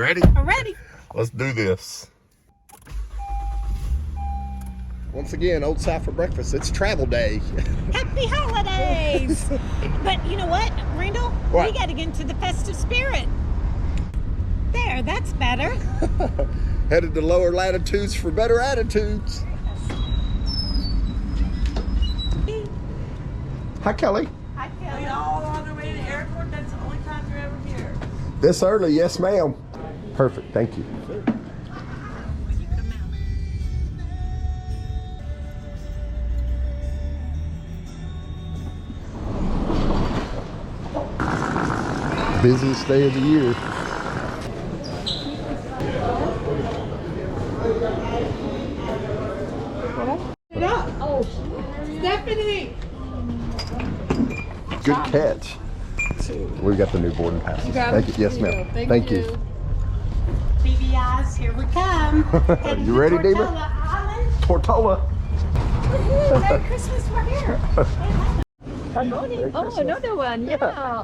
ready? I'm ready. Let's do this. Once again, Old South for breakfast. It's travel day. Happy holidays! But you know what, Randall? What? We got to get into the festive spirit. There, that's better. Headed to lower latitudes for better attitudes. Hi, Kelly. I feel Are y'all on the way to the airport? That's the only time you're ever here. This early, yes, ma'am. Perfect, thank you. Busiest day of the year. Oh, Stephanie! Good catch. We've got the new boarding passes. Thank you. Yes, ma'am. Thank you. BVI's, here we come. Heading You to ready, Deaver? Tortola Island. Tortola. Woohoo, Merry Christmas, we're here. Oh, another one. Yeah.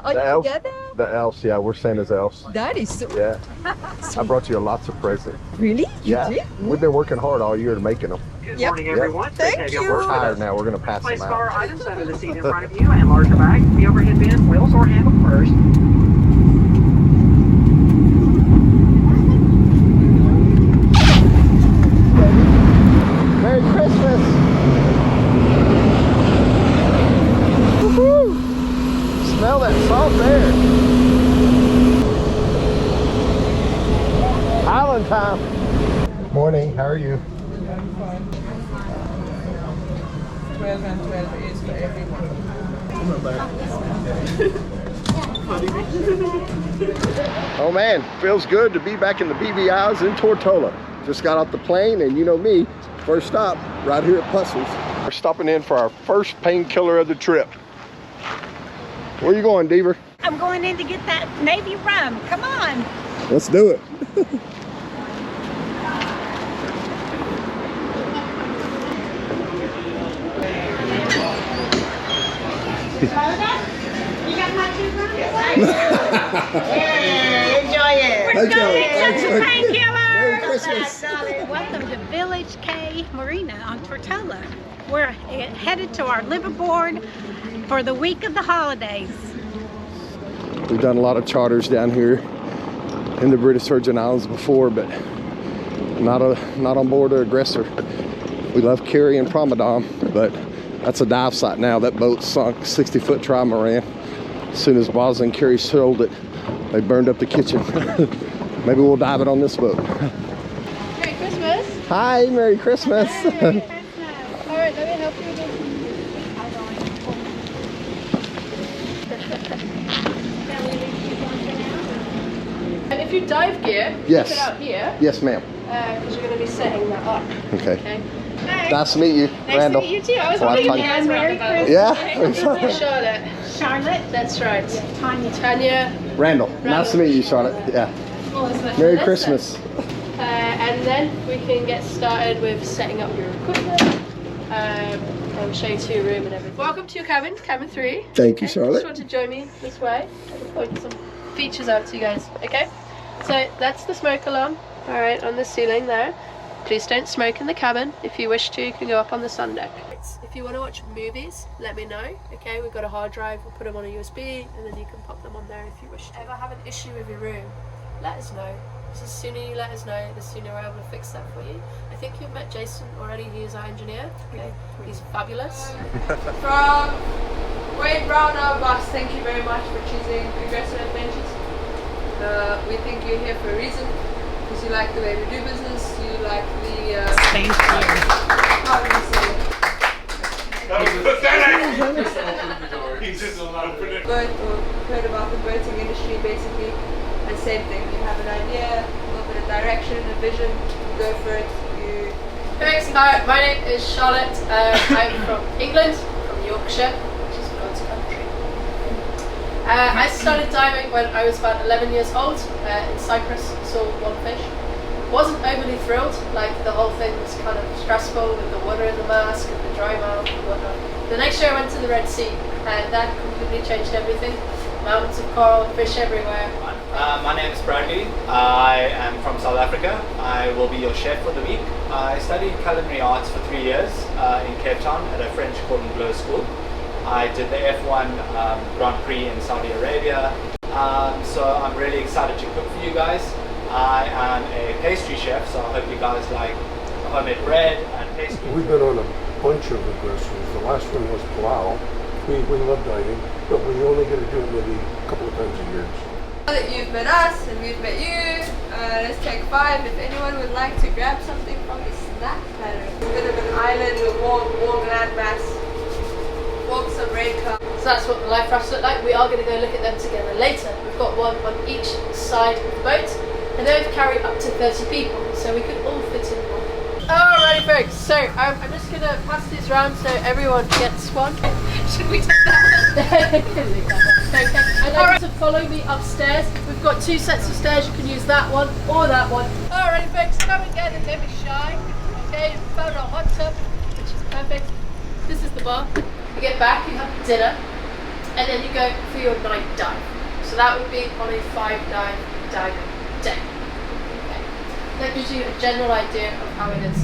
Are The you elf. together? The elves, yeah, we're Santa's elves. That is so. Yeah. I brought you lots of presents. Really? You Yeah. did? We've been working hard all year to making them. Good Yep. morning, everyone. Thank you. We're tired now. We're going to pass Place them bar out. items under the seat in front of you and larger bag. The overhead bin, wheels or handle first. Merry Christmas! Woohoo! Smell that salt air. Island time. Morning, how are you? 12 and 12 is for everyone. Oh man, feels good to be back in the BVI's in Tortola. Just got off the plane and you know me, first stop right here at Pussers. We're stopping in for our first painkiller of the trip. Where you going, Deaver? I'm going in to get that Navy rum. Come on. Let's do it. You got my two rums? Yeah, enjoy it. We're Thank you. going to Thanks. the painkiller. Merry Christmas. Welcome to Village K Marina on Tortola. We're headed to our liveaboard for the week of the holidays. We've done a lot of charters down here in the British Virgin Islands before, but not on board the Aggressor. We love Carrie and Promenade, but that's a dive site now. That boat sunk, 60-foot trimaran. As soon as Boz and Carrie sold it, they burned up the kitchen. Maybe we'll dive it on this boat. Merry Christmas. Hi, Merry Christmas. All right, let me help you with this. And if you dive gear, Yes. keep it out here, Yes, ma'am. because you're going to be setting that up. Okay. Okay. Nice to meet you, Randall. Nice to meet you too. I was Well, wondering Tanya. you guys were on the boat. Yeah. Charlotte. Charlotte, That's right. Tanya. Tanya. Randall. Nice to meet you, Charlotte. Yeah. Merry Christmas. And then we can get started with setting up your equipment. And we'll show you to your room and everything. Welcome to your cabin, cabin 3. Thank you, Just Charlotte. want to join me this way. I can point some features out to you guys. Okay. So that's the smoke alarm. All right, on the ceiling there. Please don't smoke in the cabin. If you wish to, you can go up on the sun deck. If you want to watch movies, let me know. Okay, we've got a hard drive. We'll put them on a USB, and then you can pop them on there if you wish to. Ever have an issue with your room? Let us know. So the sooner you let us know, the sooner we're able to fix that for you. I think you've met Jason already. He is our engineer. Okay, he's fabulous. From Wade Brown, our boss, thank you very much for choosing Aggressor Adventures. We think you're here for a reason, because you like the way we do business, you like the... Thank you. How do you say it? He's just allowed to put it. Boat or heard about the boating industry, basically, the same thing. You have an idea, a little bit of direction, a vision, you go for it, you... Thanks. Hi, my name is Charlotte. I'm from England, from Yorkshire, which is God's country. I started diving when I was about 11 years old in Cyprus. Saw one fish. Wasn't overly thrilled. Like the whole thing was kind of stressful with the water in the mask and the dry mouth and whatnot. The next year I went to the Red Sea, and that completely changed everything. mountains of coral, fish everywhere. My name is Bradley. I am from South Africa. I will be your chef for the week. I studied culinary arts for 3 years in Cape Town at a French cordon bleu school. I did the F1 Grand Prix in Saudi Arabia. So I'm really excited to cook for you guys. I am a pastry chef, so I hope you guys like homemade bread and pastry. We've been on a bunch of aggressors. The last one was Palau. We love diving, but we only get to do it maybe a couple of times a year. Now that you've met us and we've met you, let's take 5. If anyone would like to grab something from the snack platter. A bit of an island, a warm landmass, walk some raincoat. So that's what the life rafts look like. We are going to go look at them together later. We've got one on each side of the boat, and they've carried up to 30 people, so we could all fit in one. Alrighty folks, so I'm just going to pass this around so everyone gets one. Should we take that one? Okay. And then to follow me upstairs. We've got 2 sets of stairs. You can use that one or that one. Alrighty folks, come and get it. Don't be shy. Okay, we found our hot tub, which is perfect. This is the bar. You get back, you have dinner, and then you go for your night dive. So that would be on a 5-dive diving day. Okay. That gives you a general idea of how it is.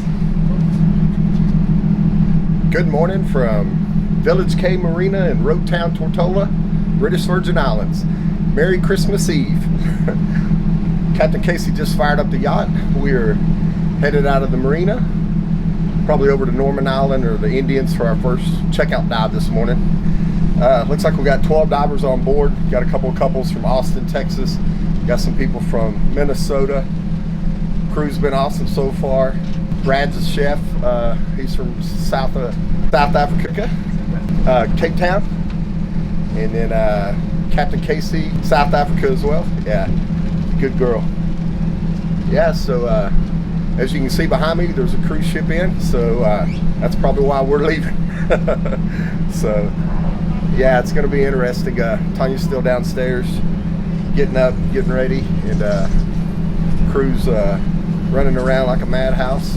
Good morning from Village K Marina in Road Town, Tortola, British Virgin Islands. Merry Christmas Eve. Captain Casey just fired up the yacht. We're headed out of the marina, probably over to Norman Island or the Indians for our first checkout dive this morning. Looks like we got 12 divers on board. Got a couple of couples from Austin, Texas. Got some people from Minnesota. Crew's been awesome so far. Brad's a chef. He's from South Africa, Cape Town. And then Captain Casey, South Africa as well. Yeah, good girl. Yeah, so as you can see behind me, there's a cruise ship in, so that's probably why we're leaving. So yeah, it's gonna be interesting. Tonia's still downstairs, getting up, getting ready, and crew's running around like a madhouse.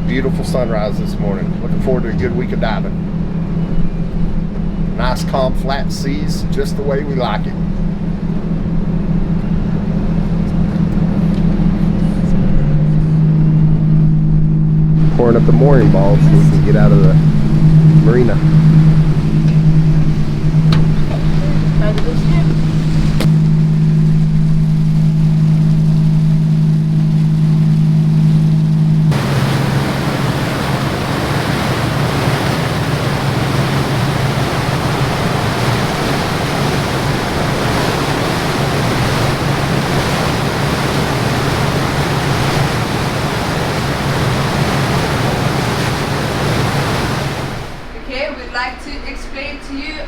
Beautiful sunrise this morning. Looking forward to a good week of diving. Nice calm flat seas, just the way we like it. Pouring up the mooring balls so we can get out of the marina.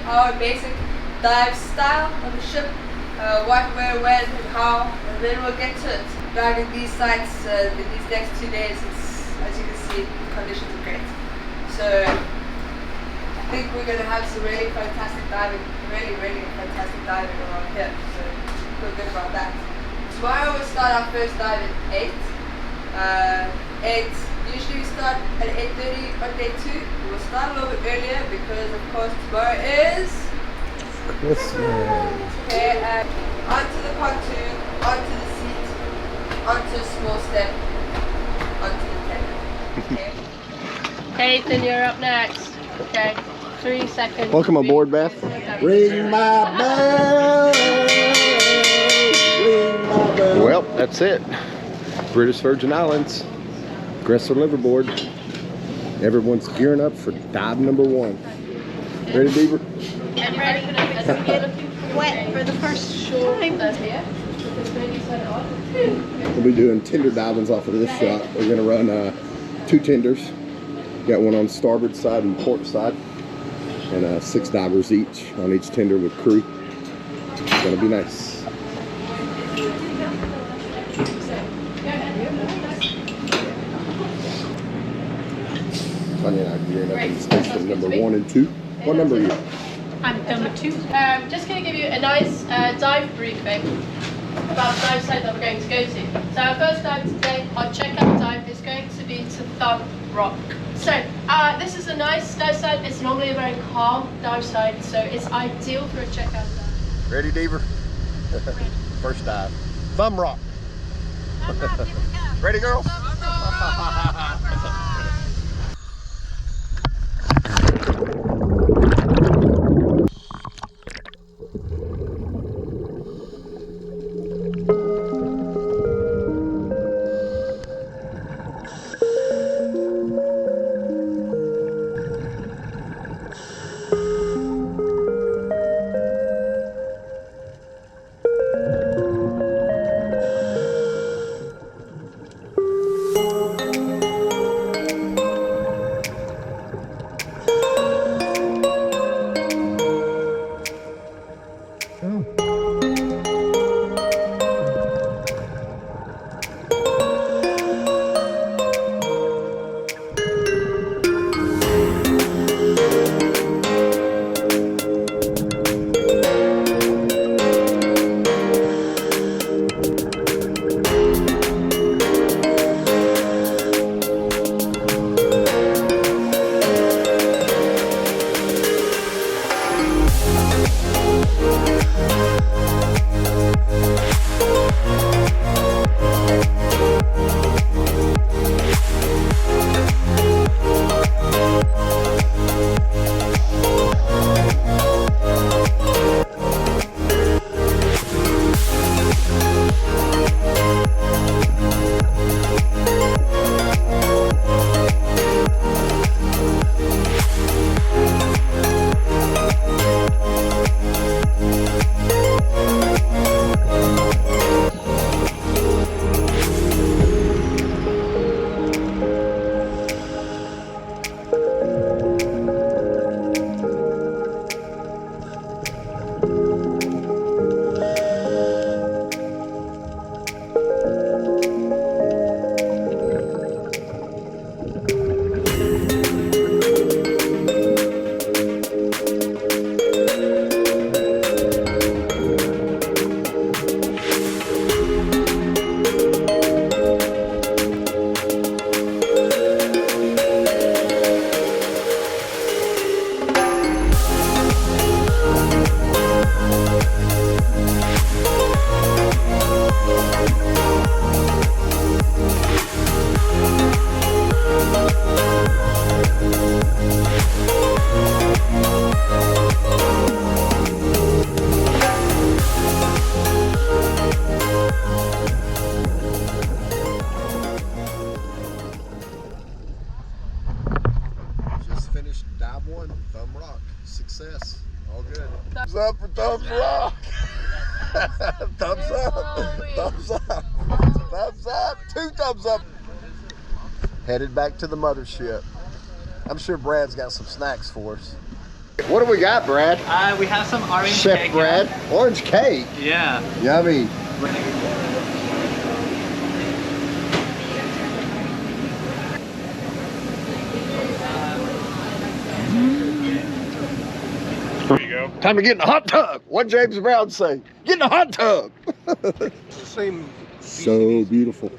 Our basic dive style of the ship, what, where, when, and how, and then we'll get to it. Diving these sites these next 2 days, as you can see, the conditions are great. So I think we're going to have some really fantastic diving, really fantastic diving around here. So feel good about that. Tomorrow we'll start our first dive at 8. Usually we start at 8:30 on day 2. We'll start a little bit earlier because of course tomorrow is Christmas. Okay, onto the pontoon, onto the seat, onto a small step, onto the tender. Okay. Nathan, you're up next. Okay, 3 seconds. Welcome aboard, Beth. Ring my bell. Ring my bell. Well, that's it. British Virgin Islands. Aggressor liverboard. Everyone's gearing up for dive number 1. Ready, Beaver? And ready to get wet for the first time. We'll be doing tender divings off of this shot. We're going to run 2 tenders. Got one on starboard side and port side. And 6 divers each on each tender with crew. It's going to be nice. Tonia and I gearing up in station number 1 and 2. What number are you? I'm number 2. Just going to give you a nice dive briefing about the dive site that we're going to go to. So our first dive today, our checkout dive is going to be to Thumb Rock. So This is a nice dive site. It's normally a very calm dive site, so it's ideal for a checkout dive. Ready, Deaver? First dive. Thumb rock. Ready, girls? Success. All good. Thumbs up for Thumbs Rock. Thumbs up. Thumbs up. Thumbs up. 2 thumbs up. Headed back to the mothership. I'm sure Brad's got some snacks for us. What do we got, Brad? We have some orange Chef cake. Brad. Orange cake. Yeah. Yummy. There you go. Time to get in the hot tub. What James Brown say? Get in the hot tub. Same. So beautiful.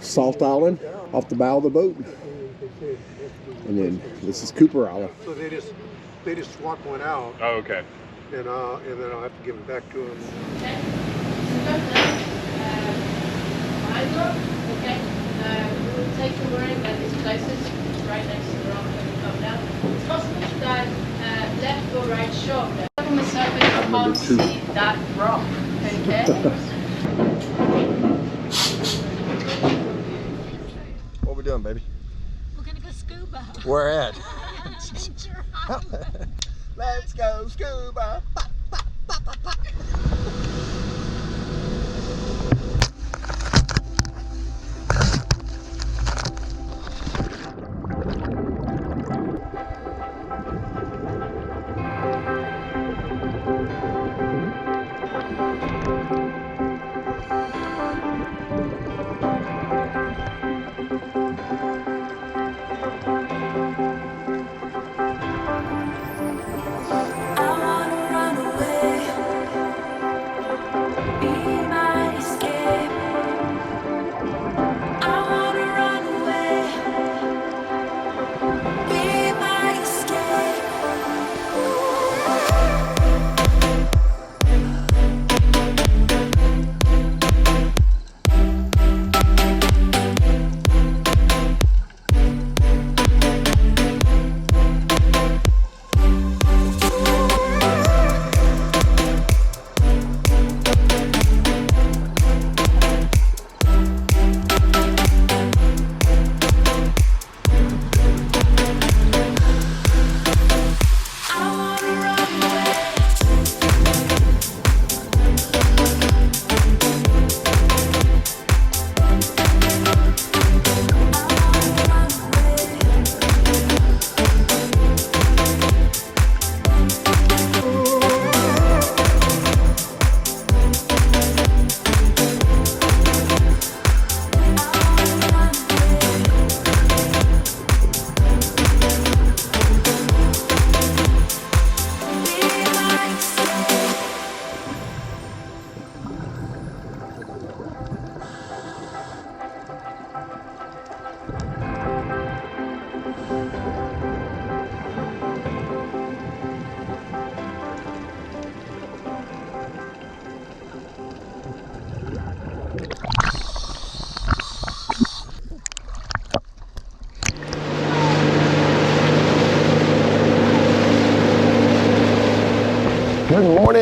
Salt Island off the bow of the boat. And then this is Cooper Island. So they just swap one out, Oh, okay. and then I'll have to give it back to them. Okay, we'll take the mooring that is closest, right next to the rock when we come down. It's possible to dive left or right shoulder. On the surface, you can't see that rock, okay? What we doing, baby? We're gonna go scuba. Where at? Danger. Let's go scuba. I wanna run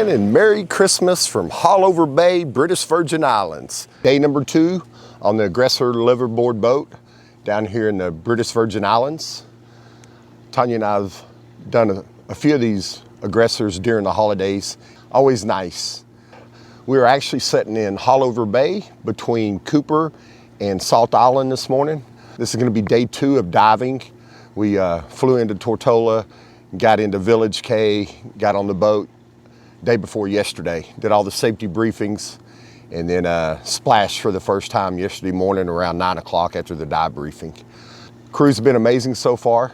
morning and Merry Christmas from Haulover Bay, British Virgin Islands. Day number 2 on the Aggressor liveaboard boat down here in the British Virgin Islands. Tonia and I have done a few of these Aggressors during the holidays. Always nice. We are actually sitting in Haulover Bay between Cooper and Salt Island this morning. This is going to be day 2 of diving. We flew into Tortola, got into Village Cay, got on the boat day before yesterday, did all the safety briefings, and then splashed for the first time yesterday morning around 9 o'clock after the dive briefing. Crew's been amazing so far.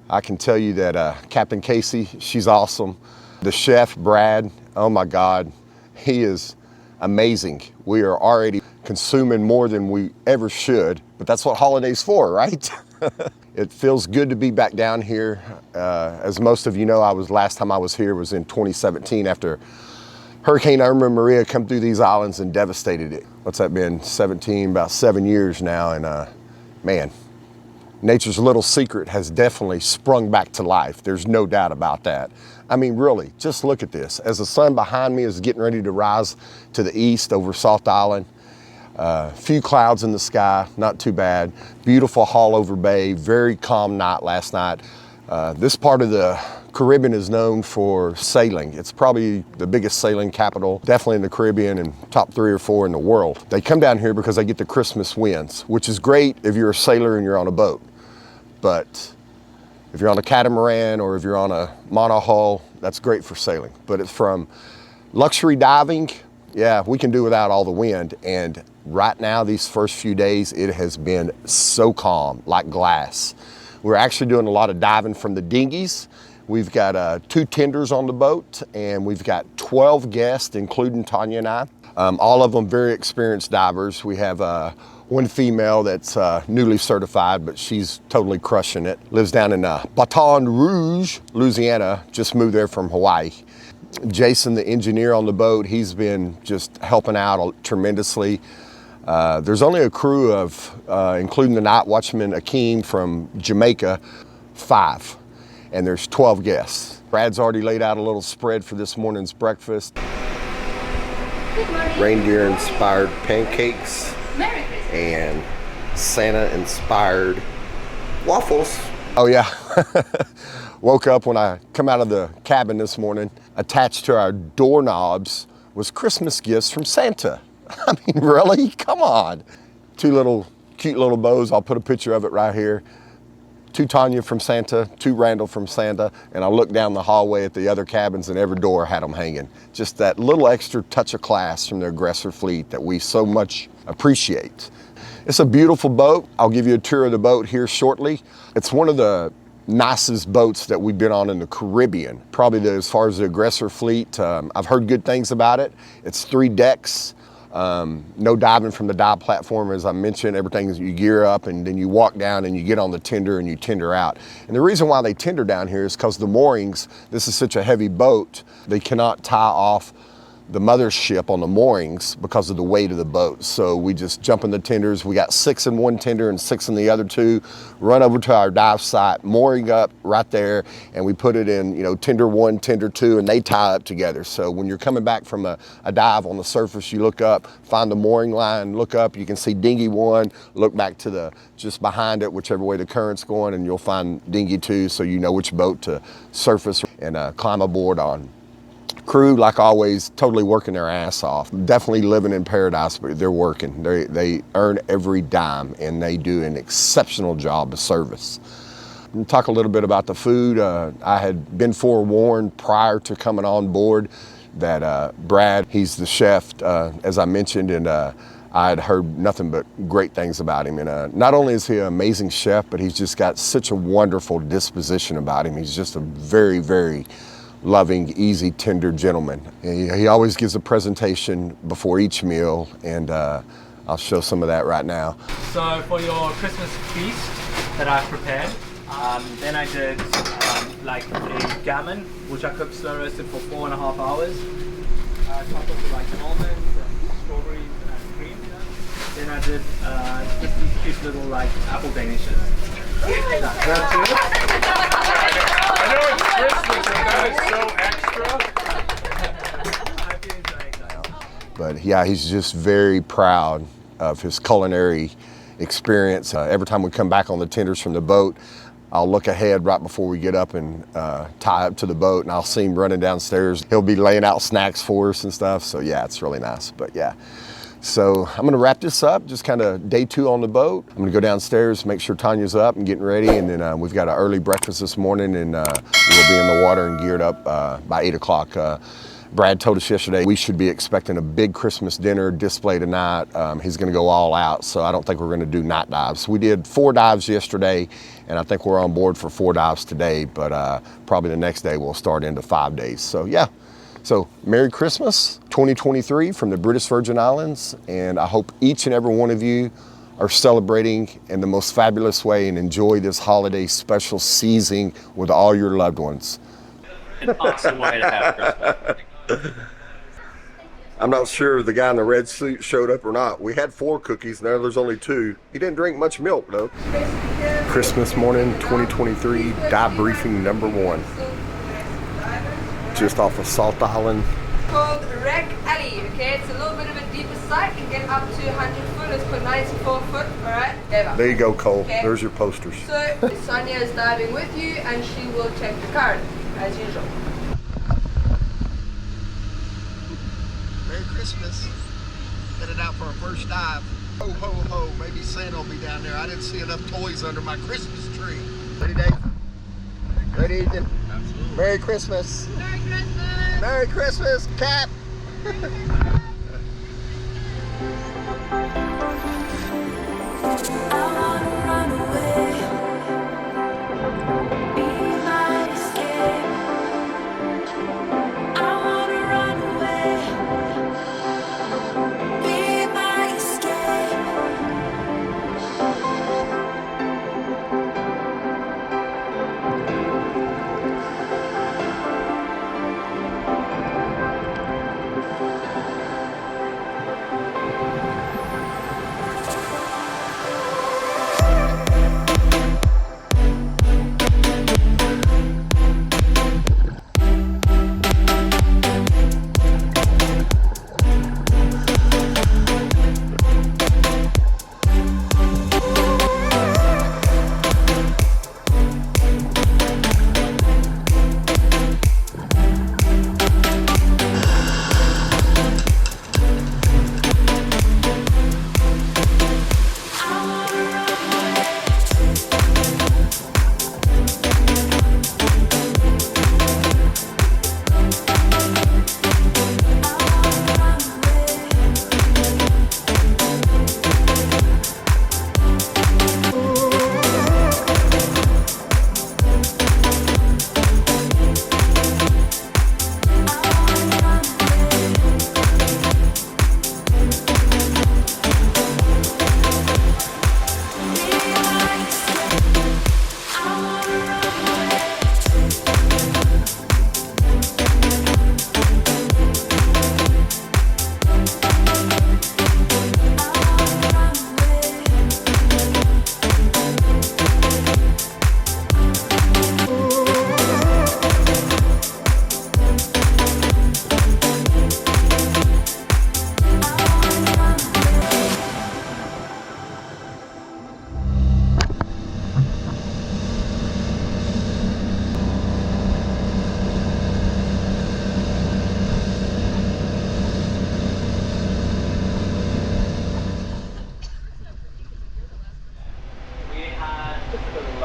I can tell you that Captain Casey, she's awesome. The chef, Brad, oh my God, he is amazing. We are already consuming more than we ever should, but that's what holidays for, right? It feels good to be back down here. As most of you know, last time I was here was in 2017 after Hurricane Irma and Maria come through these islands and devastated it. What's that been? About 7 years now, and man, nature's little secret has definitely sprung back to life. There's no doubt about that. I mean, really, just look at this. As the sun behind me is getting ready to rise to the east over Salt Island, few clouds in the sky, not too bad. Beautiful Haulover Bay, very calm night last night. This part of the Caribbean is known for sailing. It's probably the biggest sailing capital, definitely in the Caribbean and top 3 or 4 in the world. They come down here because they get the Christmas winds, which is great if you're a sailor and you're on a boat. But if you're on a catamaran or if you're on a monohull, that's great for sailing. But it's from luxury diving, yeah, we can do without all the wind. And right now, these first few days, it has been so calm, like glass. We're actually doing a lot of diving from the dinghies. We've got 2 tenders on the boat, and we've got 12 guests, including Tonia and I. All of them very experienced divers. We have one female that's newly certified, but she's totally crushing it. Lives down in Baton Rouge, Louisiana, just moved there from Hawaii. Jason, the engineer on the boat, he's been just helping out tremendously. There's only a crew of, including the night watchman, Akeem from Jamaica, 5, and there's 12 guests. Brad's already laid out a little spread for this morning's breakfast. Reindeer-inspired pancakes and Santa-inspired waffles. Oh yeah, woke up when I come out of the cabin this morning, attached to our doorknobs was Christmas gifts from Santa. I mean, really? Come on. 2 cute little bows. I'll put a picture of it right here. 2 Tonia from Santa, 2 Randall from Santa, and I looked down the hallway at the other cabins and every door had them hanging. Just that little extra touch of class from the Aggressor fleet that we so much appreciate. It's a beautiful boat. I'll give you a tour of the boat here shortly. It's one of the nicest boats that we've been on in the Caribbean. Probably as far as the Aggressor fleet, I've heard good things about it. It's 3 decks. No diving from the dive platform, as I mentioned. Everything is you gear up and then you walk down and you get on the tender and you tender out. And the reason why they tender down here is because the moorings, this is such a heavy boat, they cannot tie off the mothership on the moorings because of the weight of the boat. So we just jump in the tenders. We got 6 in one tender and 6 in the other 2, run over to our dive site, mooring up right there, and we put it in, tender 1, tender 2, and they tie up together. So when you're coming back from a dive on the surface, you look up, find the mooring line, look up, you can see dinghy 1, look back to just behind it, whichever way the current's going, and you'll find dinghy 2, so you know which boat to surface and climb aboard on. Crew, like always, totally working their ass off. Definitely living in paradise, but they're working. They earn every dime, and they do an exceptional job of service. And talk a little bit about the food. I had been forewarned prior to coming on board that Brad, he's the chef, as I mentioned, and I had heard nothing but great things about him. And not only is he an amazing chef, but he's just got such a wonderful disposition about him. He's just a very, very loving, easy, tender gentleman. He always gives a presentation before each meal, and I'll show some of that right now. So for your Christmas feast that I've prepared, then I did like a gammon, which I cooked slow roasted for 4.5 hours. Topped with like almonds and strawberries and cream. Then I did just these cute little like apple danishes. That's it. I know it's Christmas and that is so extra. But yeah, he's just very proud of his culinary experience. Every time we come back on the tenders from the boat, I'll look ahead right before we get up and tie up to the boat, and I'll see him running downstairs. He'll be laying out snacks for us and stuff. So yeah, it's really nice. But yeah, so I'm gonna wrap this up, just kind of day 2 on the boat. I'm gonna go downstairs, make sure Tonia's up and getting ready, and then we've got an early breakfast this morning, and we'll be in the water and geared up by 8 o'clock. Brad told us yesterday we should be expecting a big Christmas dinner display tonight. He's gonna go all out, so I don't think we're gonna do night dives. We did 4 dives yesterday, and I think we're on board for 4 dives today, but probably the next day we'll start into 5 days. So yeah, so Merry Christmas 2023 from the British Virgin Islands, and I hope each and every one of you are celebrating in the most fabulous way and enjoy this holiday special season with all your loved ones. An awesome way to have Christmas. I'm not sure if the guy in the red suit showed up or not. We had 4 cookies, now there's only 2. He didn't drink much milk though. Christmas morning 2023 dive briefing number 1. Just off of Salt Island. Called Wreck Alley, okay? It's a little bit of a deeper site. You can get up to 100 foot. Let's put 94 foot, alright? There you go, Cole. Okay. There's your posters. So, Sonia is diving with you and she will check the card, as usual. Merry Christmas. Headed out for our first dive. Ho, ho, ho. Maybe Santa will be down there. I didn't see enough toys under my Christmas tree. Ready, Dave? Ready, Ethan? Absolutely. Merry Christmas. Merry Christmas. Merry Christmas, Cap.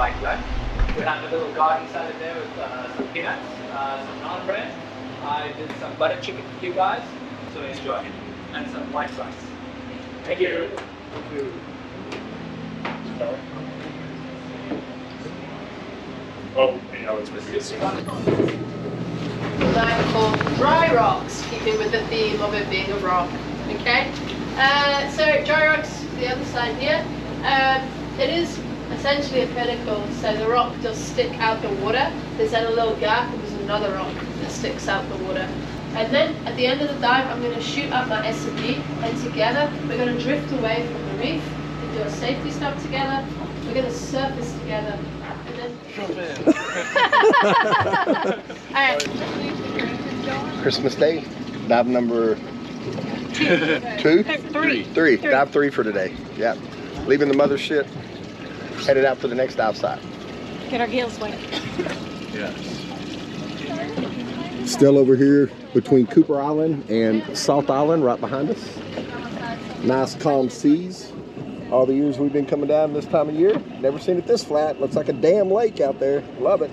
like lunch. We have a little garden salad there with some peanuts, some naan bread. I did some butter chicken for you guys, so enjoy. And some white rice. Thank you. Oh, you know, it's really good. Night called Dry Rocks, keeping with the theme of it being a rock. Okay? So Dry Rocks, the other side here, it is essentially a pinnacle, so the rock does stick out the water. There's then a little gap and there's another rock that sticks out the water. And then at the end of the dive, I'm going to shoot up my S&B, and together we're going to drift away from the reef and do a safety stop together. We're going to surface together. And then... Alright. Christmas Day, dive number Two? Three. Dive 3 for today. Yeah. Leaving the mothership, headed out for the next dive site. Get our gills wet. Yes. Still over here between Cooper Island and Salt Island, right behind us. Nice calm seas. All the years we've been coming down this time of year, never seen it this flat. Looks like a damn lake out there. Love it.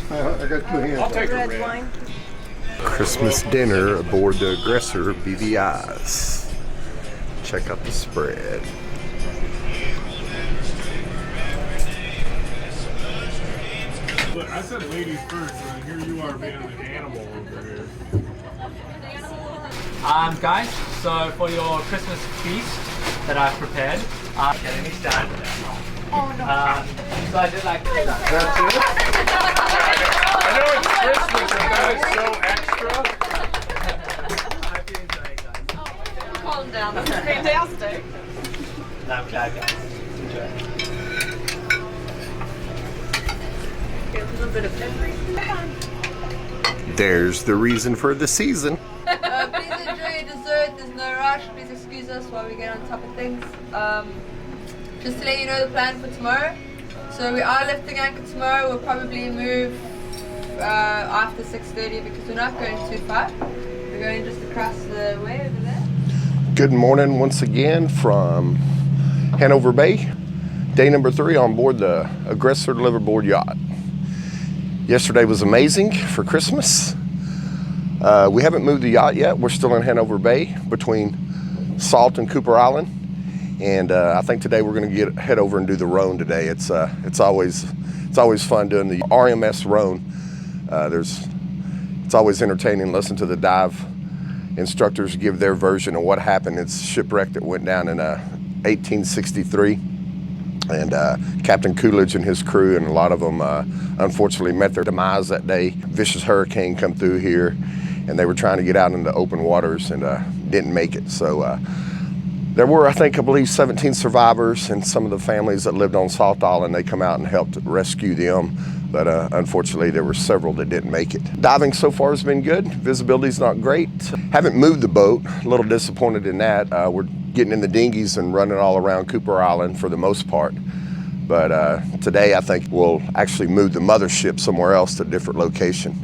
I got 2 hands. I'll take a red. Christmas dinner aboard the Aggressor BVIs. Check out the spread. Look, I said ladies first, and here you are being an animal over here. Guys, so for your Christmas feast that I've prepared, let me stand. Oh no. So I did like that. That's it? I know it's Christmas and that is so extra. I hope you enjoy it, guys. Calm down. This is fantastic. No, I'm glad, guys. Enjoy. A little bit of everything. There's the reason for the season. Please enjoy your dessert. There's no rush. Please excuse us while we get on top of things. Just to let you know the plan for tomorrow. So we are lifting anchor tomorrow. We'll probably move after 6:30 because we're not going too far. We're going just across the way over there. Good morning once again from Hanover Bay. Day number 3 on board the Aggressor liveaboard yacht. Yesterday was amazing for Christmas. We haven't moved the yacht yet. We're still in Hanover Bay between Salt and Cooper Island. And I think today we're going to head over and do the Rhone today. It's always fun doing the RMS Rhone It's always entertaining to listen to the dive instructors give their version of what happened. It's a shipwreck that went down in 1863, and Captain Coolidge and his crew, and a lot of them unfortunately met their demise that day. Vicious hurricane come through here, and they were trying to get out into open waters and didn't make it. So there were, I believe 17 survivors, and some of the families that lived on Salt Island, they come out and helped rescue them. But unfortunately, there were several that didn't make it. Diving so far has been good. Visibility's not great. Haven't moved the boat, a little disappointed in that. We're getting in the dinghies and running all around Cooper Island for the most part. But today, I think we'll actually move the mothership somewhere else to a different location.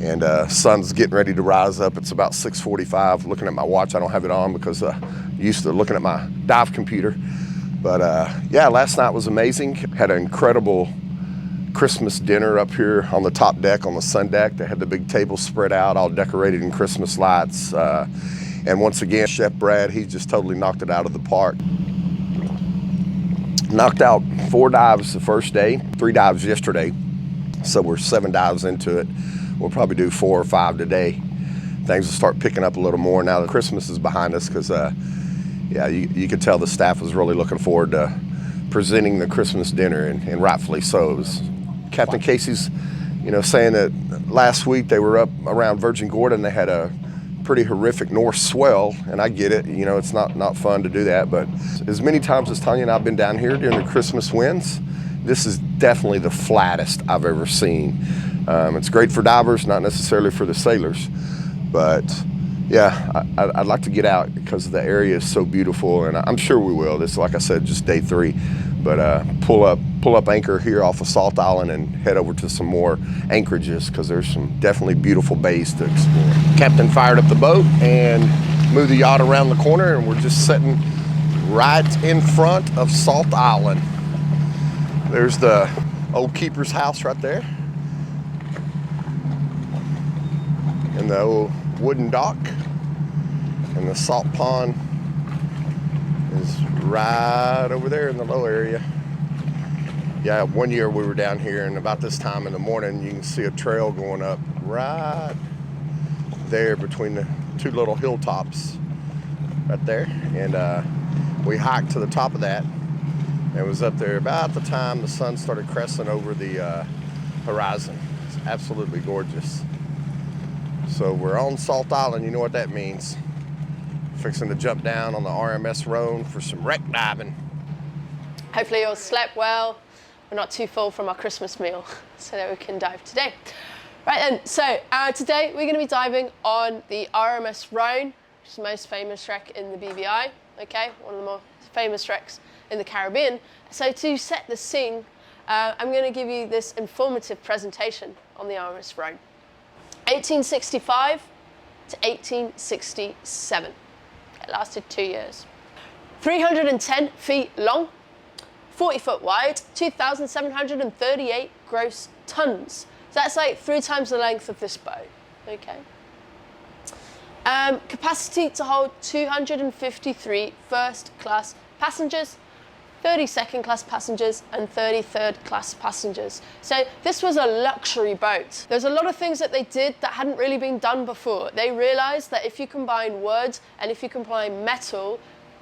And sun's getting ready to rise up. It's about 6:45. Looking at my watch, I don't have it on because I'm used to looking at my dive computer. But yeah, last night was amazing. Had an incredible Christmas dinner up here on the top deck, on the sun deck. They had the big table spread out, all decorated in Christmas lights. And once again, Chef Brad, he just totally knocked it out of the park. Knocked out 4 dives the first day, 3 dives yesterday. So we're 7 dives into it. We'll probably do 4 or 5 today. Things will start picking up a little more now that Christmas is behind us, because yeah, you could tell the staff was really looking forward to presenting the Christmas dinner, and rightfully so. It was Captain Casey's, saying that last week they were up around Virgin Gorda and they had a pretty horrific north swell, and I get it, it's not fun to do that, but as many times as Tonia and I have been down here during the Christmas winds, this is definitely the flattest I've ever seen. It's great for divers, not necessarily for the sailors, but yeah, I'd like to get out because the area is so beautiful, and I'm sure we will. This is, like I said, just day 3, but pull up anchor here off of Salt Island and head over to some more anchorages, because there's some definitely beautiful bays to explore. Captain fired up the boat and moved the yacht around the corner, and we're just sitting right in front of Salt Island. There's the old keeper's house right there, and the old wooden dock, and the salt pond is right over there in the low area. Yeah, one year we were down here, and about this time in the morning you can see a trail going up right there between the 2 little hilltops right there, and we hiked to the top of that. It was up there about the time the sun started cresting over the horizon. It's absolutely gorgeous. So we're on Salt Island, you know what that means. Fixing to jump down on the RMS Roan for some wreck diving. Hopefully you all slept well. We're not too full from our Christmas meal, so that we can dive today. Right then, so today we're going to be diving on the RMS Roan, which is the most famous wreck in the BVI, okay? One of the more famous wrecks in the Caribbean. So to set the scene, I'm going to give you this informative presentation on the RMS Roan. 1865 to 1867. It lasted 2 years. 310 feet long, 40 foot wide, 2,738 gross tons. So that's like 3 times the length of this boat, okay? Capacity to hold 253 first class passengers, 30 second class passengers, and 33rd class passengers. So this was a luxury boat. There's a lot of things that they did that hadn't really been done before. They realized that if you combine wood and if you combine metal,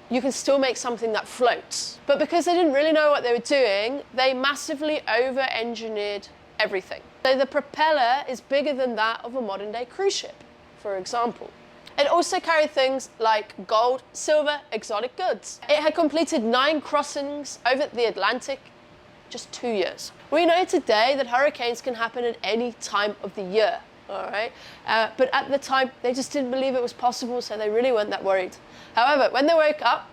you can still make something that floats. But because they didn't really know what they were doing, they massively over-engineered everything. So the propeller is bigger than that of a modern day cruise ship, for example. It also carried things like gold, silver, exotic goods. It had completed 9 crossings over the Atlantic, just 2 years. We know today that hurricanes can happen at any time of the year, all right? But at the time, they just didn't believe it was possible, so they really weren't that worried. However, when they woke up,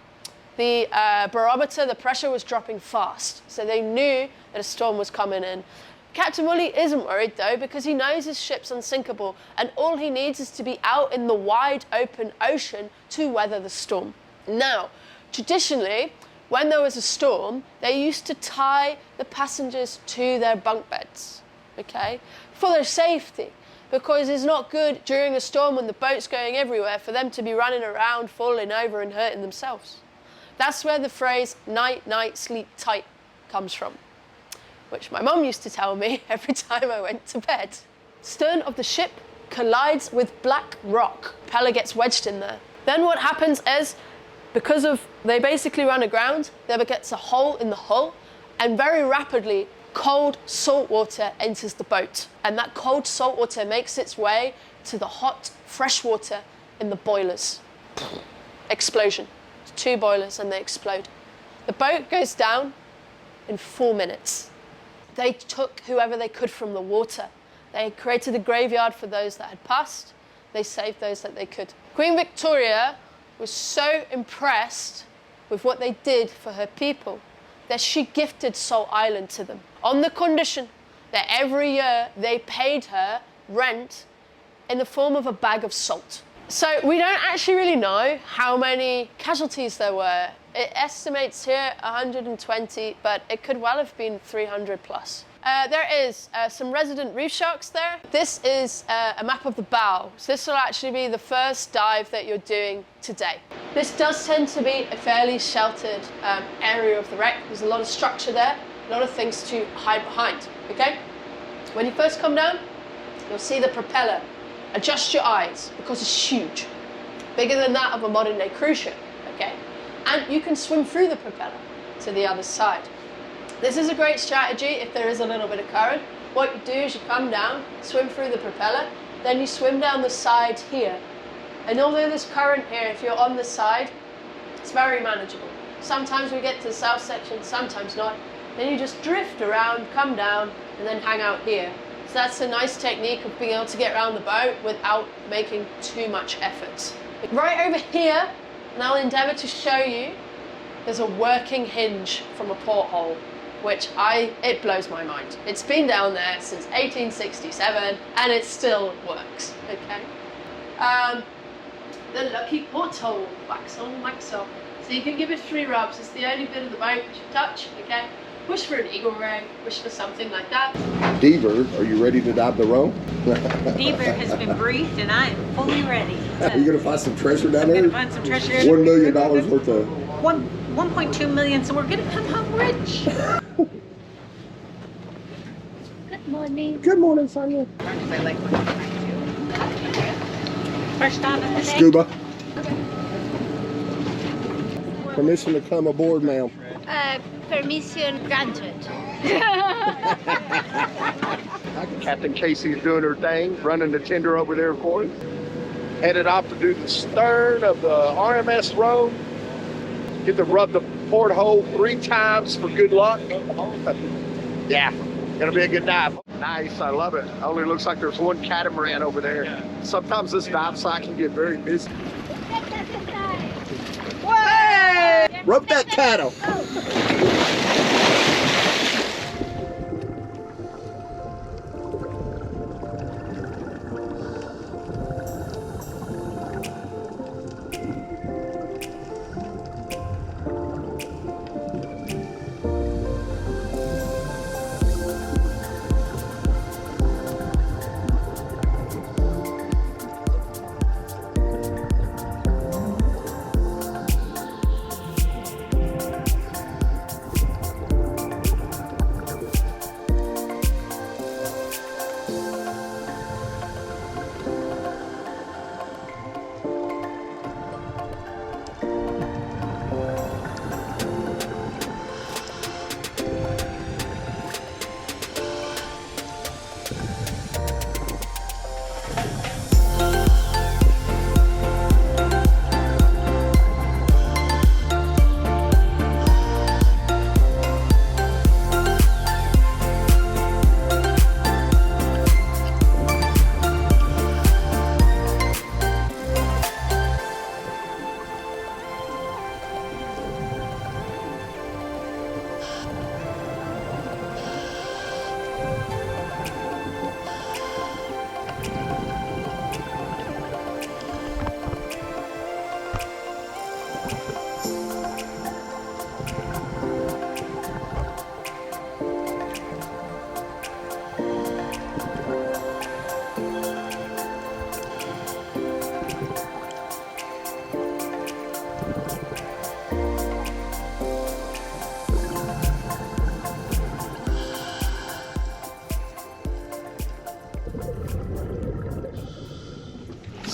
the barometer, the pressure was dropping fast, so they knew that a storm was coming in. Captain Woolley isn't worried though, because he knows his ship's unsinkable, and all he needs is to be out in the wide open ocean to weather the storm. Now, traditionally, when there was a storm, they used to tie the passengers to their bunk beds, okay, for their safety, because it's not good during a storm when the boat's going everywhere for them to be running around, falling over and hurting themselves. That's where the phrase "night, night, sleep tight" comes from, which my mum used to tell me every time I went to bed. Stern of the ship collides with black rock. Propeller gets wedged in there. Then what happens is, because of they basically run aground, there gets a hole in the hull, and very rapidly cold salt water enters the boat. And that cold salt water makes its way to the hot fresh water in the boilers. Explosion. 2 boilers and they explode. The boat goes down in 4 minutes. They took whoever they could from the water. They created a graveyard for those that had passed. They saved those that they could. Queen Victoria was so impressed with what they did for her people that she gifted Salt Island to them on the condition that every year they paid her rent in the form of a bag of salt. So we don't actually really know how many casualties there were. It estimates here 120, but it could well have been 300 plus. There is some resident reef sharks there. This is a map of the bow. So this will actually be the first dive that you're doing today. This does tend to be a fairly sheltered area of the wreck. There's a lot of structure there, a lot of things to hide behind, okay? When you first come down, you'll see the propeller. Adjust your eyes because it's huge, bigger than that of a modern day cruise ship, okay? And you can swim through the propeller to the other side. This is a great strategy if there is a little bit of current. What you do is you come down, swim through the propeller, then you swim down the side here. And although there's current here, if you're on the side, it's very manageable. Sometimes we get to the south section, sometimes not. Then you just drift around, come down, and then hang out here. So that's a nice technique of being able to get around the boat without making too much effort. Right over here, and I'll endeavour to show you, there's a working hinge from a porthole, which it blows my mind. It's been down there since 1867, and it still works, okay? The lucky porthole, wax on, wax off. So you can give it 3 rubs. It's the only bit of the boat which you touch, okay? Wish for an eagle ray, wish for something like that. Deaver, are you ready to dive the rope? Deaver has been briefed and I am fully ready. Are you gonna find some treasure down there? I'm gonna find some treasure. $1 million worth of... 1.2 million, so we're gonna come home rich. Good morning. Good morning, Sonia. First time of the day. Scuba. Permission to come aboard, ma'am. Permission granted. Captain Casey's doing her thing, running the tender over there for us. Headed off to do the stern of the RMS Road. Get to rub the porthole 3 times for good luck. Yeah, gonna be a good dive. Nice, I love it. Only looks like there's 1 catamaran over there. Sometimes this dive site can get very busy. Rub that cattle.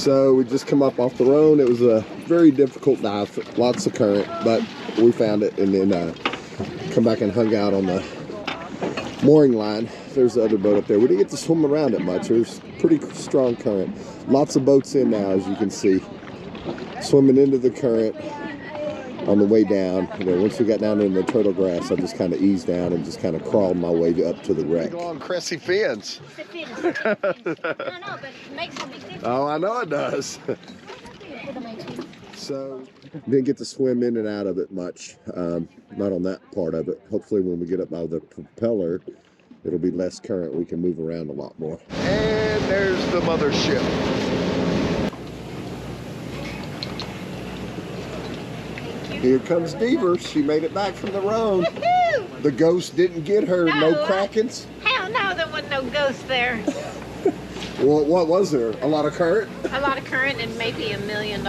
So we just come up off the Rhone. It was a very difficult dive, lots of current, but we found it and then come back and hung out on the mooring line. There's the other boat up there. We didn't get to swim around it much. There's pretty strong current. Lots of boats in now, as you can see. Swimming into the current on the way down. And then once we got down in the turtle grass, I just kind of eased down and just kind of crawled my way up to the wreck. Long cressy fins. Oh, I know it does. So, didn't get to swim in and out of it much. Not on that part of it. Hopefully when we get up out of the propeller, it'll be less current. We can move around a lot more. And there's the mothership. Here comes Deaver. She made it back from the Rhone. The ghost didn't get her. No Krakens. Hell no, there wasn't no ghost there. Well, what was there? A lot of current? A lot of current and maybe $1 million.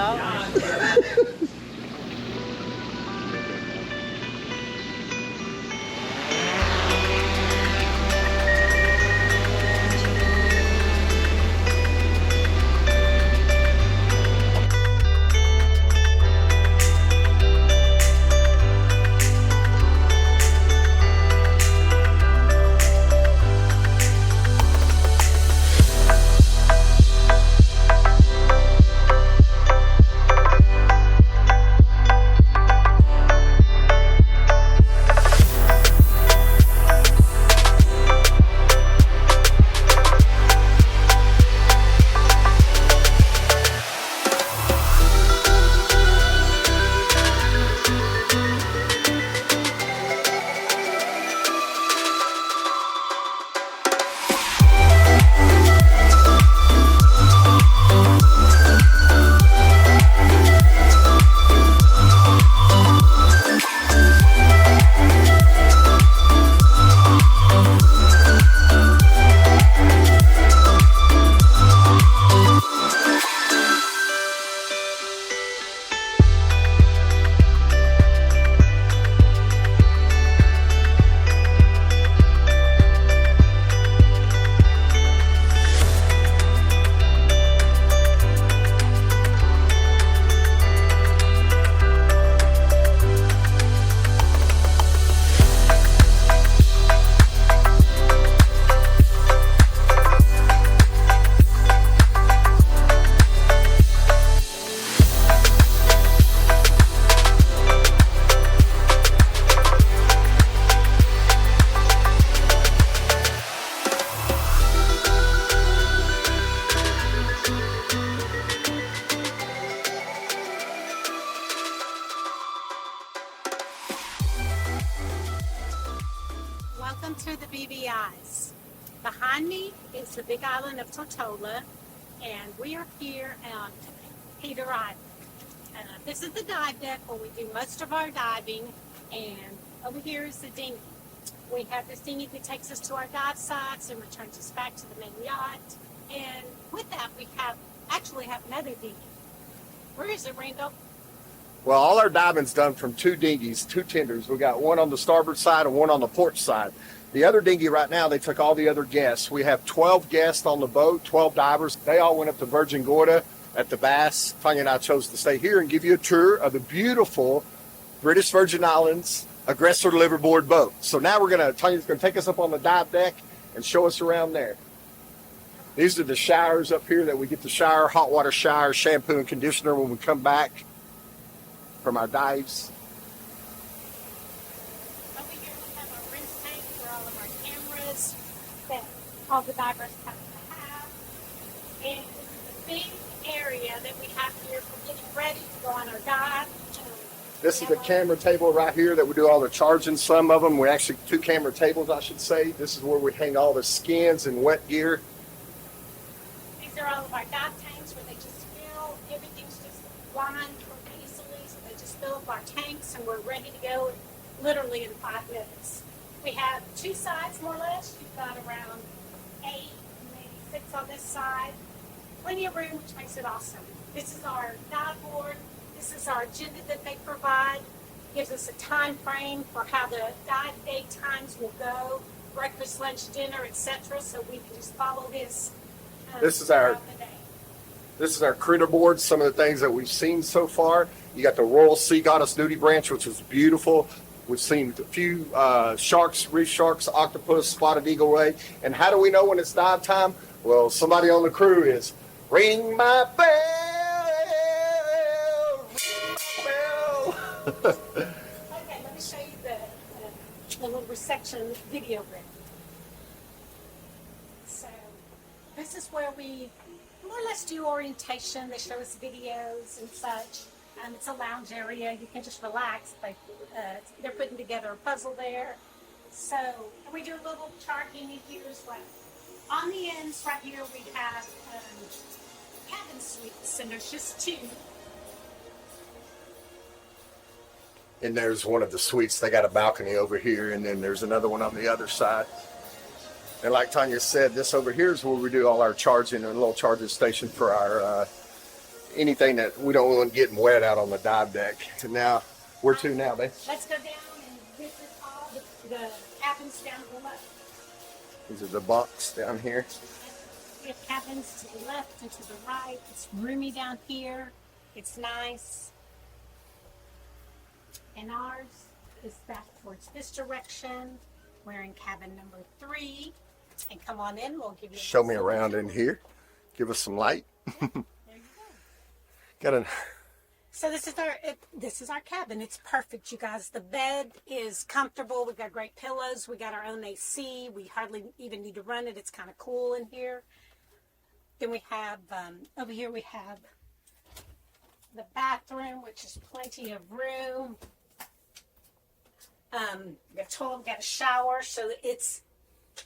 Welcome to the BVIs. Behind me is the big island of Tortola, and we are here on Peter Island. This is the dive deck where we do most of our diving, and over here is the dinghy. We have this dinghy that takes us to our dive sites and returns us back to the main yacht. And with that, we actually have another dinghy. Where is it, Randall? Well, all our diving's done from two dinghies, two tenders. We got one on the starboard side and one on the port side. The other dinghy right now, they took all the other guests. We have 12 guests on the boat, 12 divers. They all went up to Virgin Gorda at the Bass. Tonia and I chose to stay here and give you a tour of the beautiful British Virgin Islands Aggressor liverboard boat. So now Tonia's gonna take us up on the dive deck and show us around there. These are the showers up here that we get to shower, hot water shower, shampoo and conditioner when we come back from our dives. Over here we have our rinse tank for all of our cameras that all the divers have to have. And the big area that we have here for getting ready to go on our dive. This is the camera table right here that we do all the charging. Some of them, we actually, 2 camera tables, I should say. This is where we hang all the skins and wet gear. These are all of our dive tanks where they just fill. Everything's just lined easily, so they just fill up our tanks and we're ready to go literally in 5 minutes. We have 2 sides more or less. You've got around 8, maybe 6 on this side. Plenty of room, which makes it awesome. This is our dive board. This is our agenda that they provide. Gives us a time frame for how the dive day times will go, breakfast, lunch, dinner, etc. So we can just follow this. This is our This is our critter board, some of the things that we've seen so far. You got the Royal Sea Goddess Nudie Branch, which is beautiful. We've seen a few sharks, reef sharks, octopus, spotted eagle ray. And how do we know when it's dive time? Well, somebody on the crew is ring my bell, ring my bell. Okay, let me show you the little resection video rig. So this is where we more or less do orientation. They show us videos and such. It's a lounge area. You can just relax. They're putting together a puzzle there. So we do a little charting in here as well. On the ends right here we have cabin suites, and there's just 2. And there's one of the suites. They got a balcony over here, and then there's another one on the other side. And like Tonia said, this over here is where we do all our charging, and a little charging station for our anything that we don't want getting wet out on the dive deck. And now, where to now, babe? Let's go down and visit all the cabins down below. These are the bunks down here. We have cabins to the left and to the right. It's roomy down here. It's nice. And ours is back towards this direction. We're in cabin number 3. And come on in, we'll give you a Show me around in here. Give us some light. There you Got a... So this is our cabin. It's perfect, you guys. The bed is comfortable. We've got great pillows. We got our own AC. We hardly even need to run it. It's kind of cool in here. Then we have over here we have the bathroom, which is plenty of room. We got a toilet, we got a shower, so it's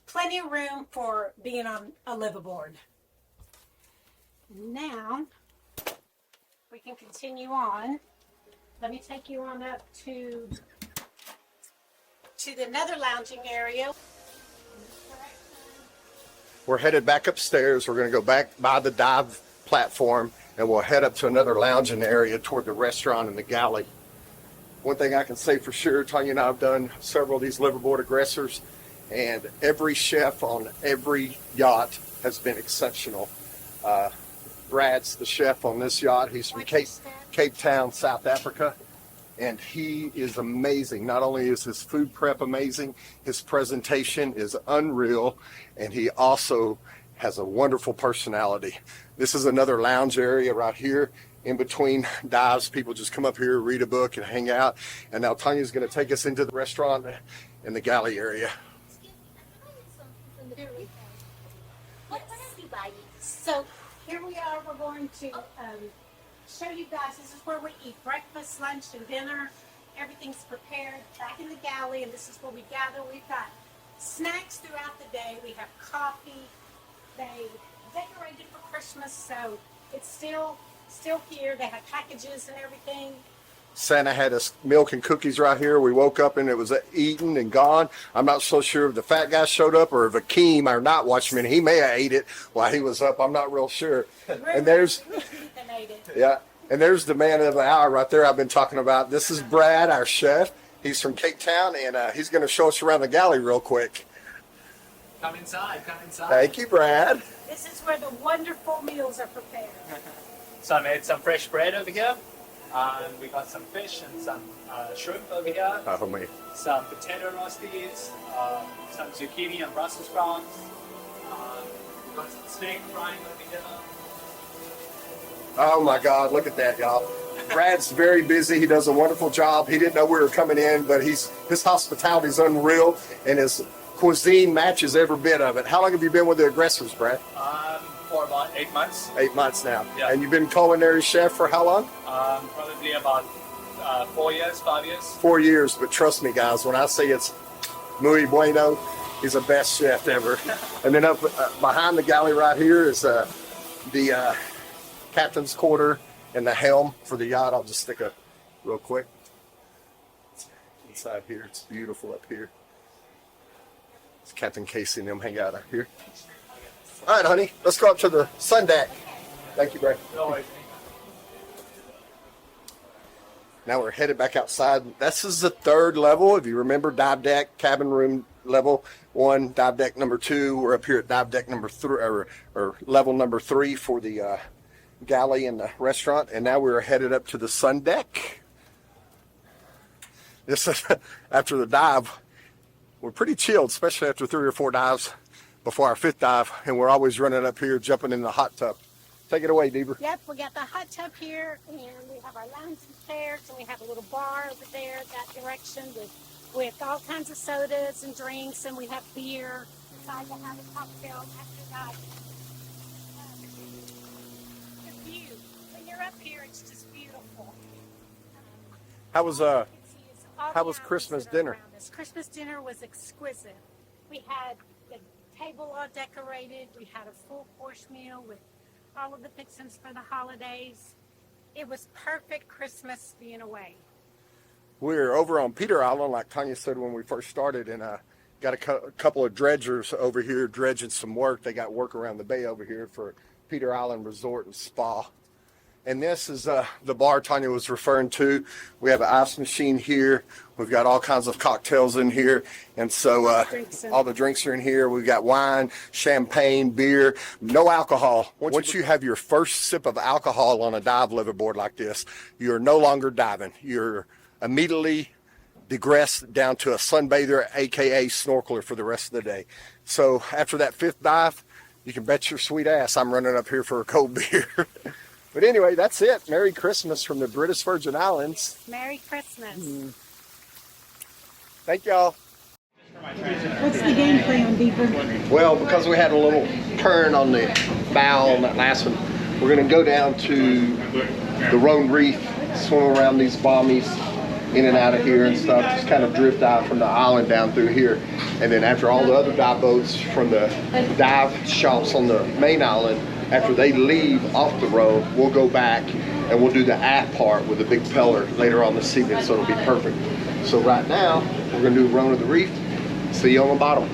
plenty of room for being on a liveaboard. Now we can continue on. Let me take you on up to the another lounging area. We're headed back upstairs. We're going to go back by the dive platform, and we'll head up to another lounging area toward the restaurant and the galley. One thing I can say for sure, Tonia and I have done several of these liveaboard aggressors, and every chef on every yacht has been exceptional. Brad's the chef on this yacht. He's from Cape Town, South Africa, and he is amazing. Not only is his food prep amazing, his presentation is unreal, and he also has a wonderful personality. This is another lounge area right here. In between dives, people just come up here, read a book, and hang out. And now Tonia's going to take us into the restaurant in the galley area. So here we are. We're going to show you guys. This is where we eat breakfast, lunch, and dinner. Everything's prepared back in the galley, and this is where we gather. We've got snacks throughout the day. We have coffee. They decorated for Christmas, so it's still here. They have packages and everything. Santa had us milk and cookies right here. We woke up and it was eaten and gone. I'm not so sure if the fat guy showed up or if Akeem, our night watchman, he may have ate it while he was up. I'm not real sure. And there's, yeah, and there's the man of the hour right there I've been talking about. This is Brad, our chef. He's from Cape Town, and he's going to show us around the galley real quick. Come inside, come inside. Thank you, Brad. This is where the wonderful meals are prepared. So I made some fresh bread over here. We got some fish and some shrimp over here. Oh, me. Some potato roasties, some zucchini and Brussels sprouts. We got some steak frying over here. Oh my God, look at that, y'all. Brad's very busy. He does a wonderful job. He didn't know we were coming in, but his hospitality is unreal, and his cuisine matches every bit of it. How long have you been with the Aggressors, Brad? For about 8 months. 8 months now. Yeah. And you've been culinary chef for how long? Probably about 4 years, 5 years. 4 years, but trust me, guys, when I say it's muy bueno, he's the best chef ever. And then up behind the galley right here is the captain's quarter and the helm for the yacht. I'll just stick a real quick. Inside here, it's beautiful up here. It's Captain Casey and them hang out up here. All right, honey, let's go up to the sun deck. Thank you, Brad. Now we're headed back outside. This is the third level. If you remember, dive deck, cabin room level 1, dive deck number 2. We're up here at dive deck number 3, or level number 3 for the galley in the restaurant, and now we're headed up to the sun deck. This is after the dive. We're pretty chilled, especially after 3 or 4 dives before our 5th dive, and we're always running up here, jumping in the hot tub. Take it away, Deeper. Yep, we got the hot tub here, and we have our lounge and chairs, and we have a little bar over there that direction with all kinds of sodas and drinks, and we have beer. Decide to have a cocktail after that. The view, when you're up here, it's just beautiful. How was Christmas dinner? Christmas dinner was exquisite. We had the table all decorated. We had a full course meal with all of the fixings for the holidays. It was perfect Christmas being away. We're over on Peter Island, like Tonia said when we first started, and got a couple of dredgers over here dredging some work. They got work around the bay over here for Peter Island Resort and Spa. And this is the bar Tonia was referring to. We have an ice machine here. We've got all kinds of cocktails in here. And so all the drinks are in here. We've got wine, champagne, beer, no alcohol. Once you have your first sip of alcohol on a dive liveaboard like this, you're no longer diving. You're immediately digressed down to a sunbather, aka snorkeler, for the rest of the day. So after that 5th dive, you can bet your sweet ass I'm running up here for a cold beer. But anyway, that's it. Merry Christmas from the British Virgin Islands. Merry Christmas. Thank y'all. What's the game plan, Deeper? Well, because we had a little turn on the bow on that last one, we're going to go down to the Roan Reef, swim around these bommies, in and out of here and stuff, just kind of drift out from the island down through here. And then after all the other dive boats from the dive shops on the main island, after they leave off the road, we'll go back and we'll do the aft part with a big peller later on this evening, so it'll be perfect. So right now, we're going to do Roan of the Reef. See you on the bottom.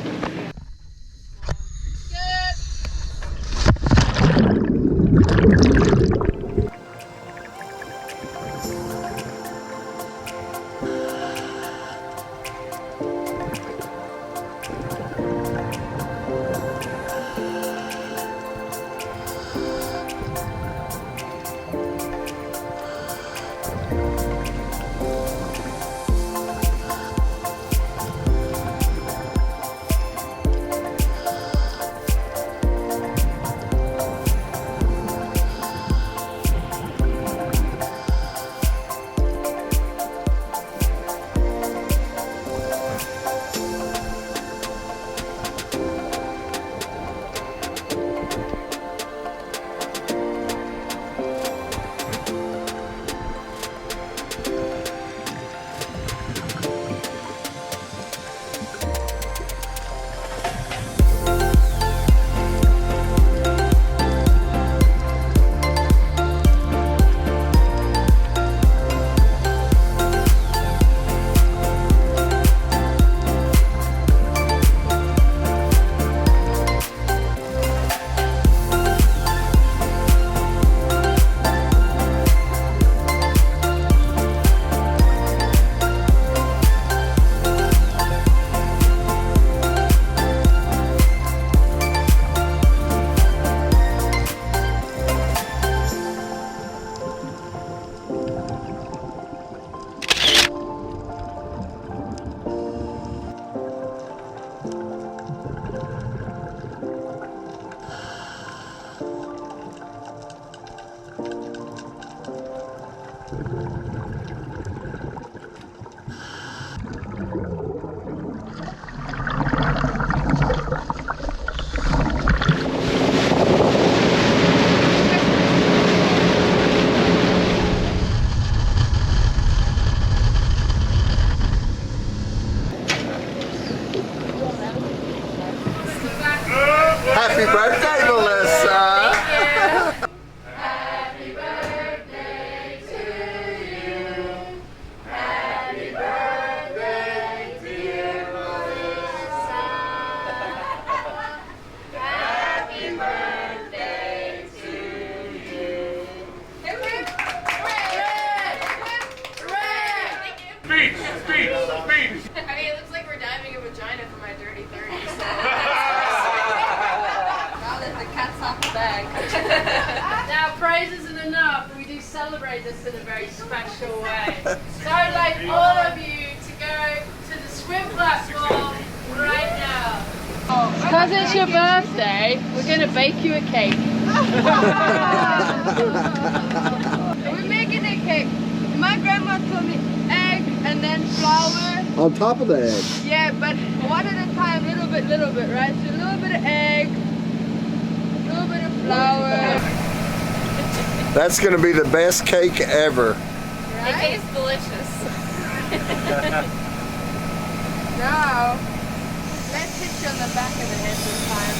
Happy birthday, Melissa! Happy birthday to you. Happy birthday, dear Melissa. Happy birthday to you. Hip hip! Hooray! Speech! Speech! Speech! I mean, it looks like we're diving a vagina for my dirty 30s. Now that the cat's off the bag. Now pray praise isn't enough. We do celebrate this in a very special way. So I'd like all of you to go to the swim platform right now. Because it's your birthday, we're going to bake you a cake. We're making a cake. My grandma told me egg and then flour. On top of the egg. Yeah, but one at a time, little bit, right? So a little bit of egg, a little bit of flour. That's going to be the best cake ever. Right? It tastes delicious. Now, let's hit you on the back of the head this time.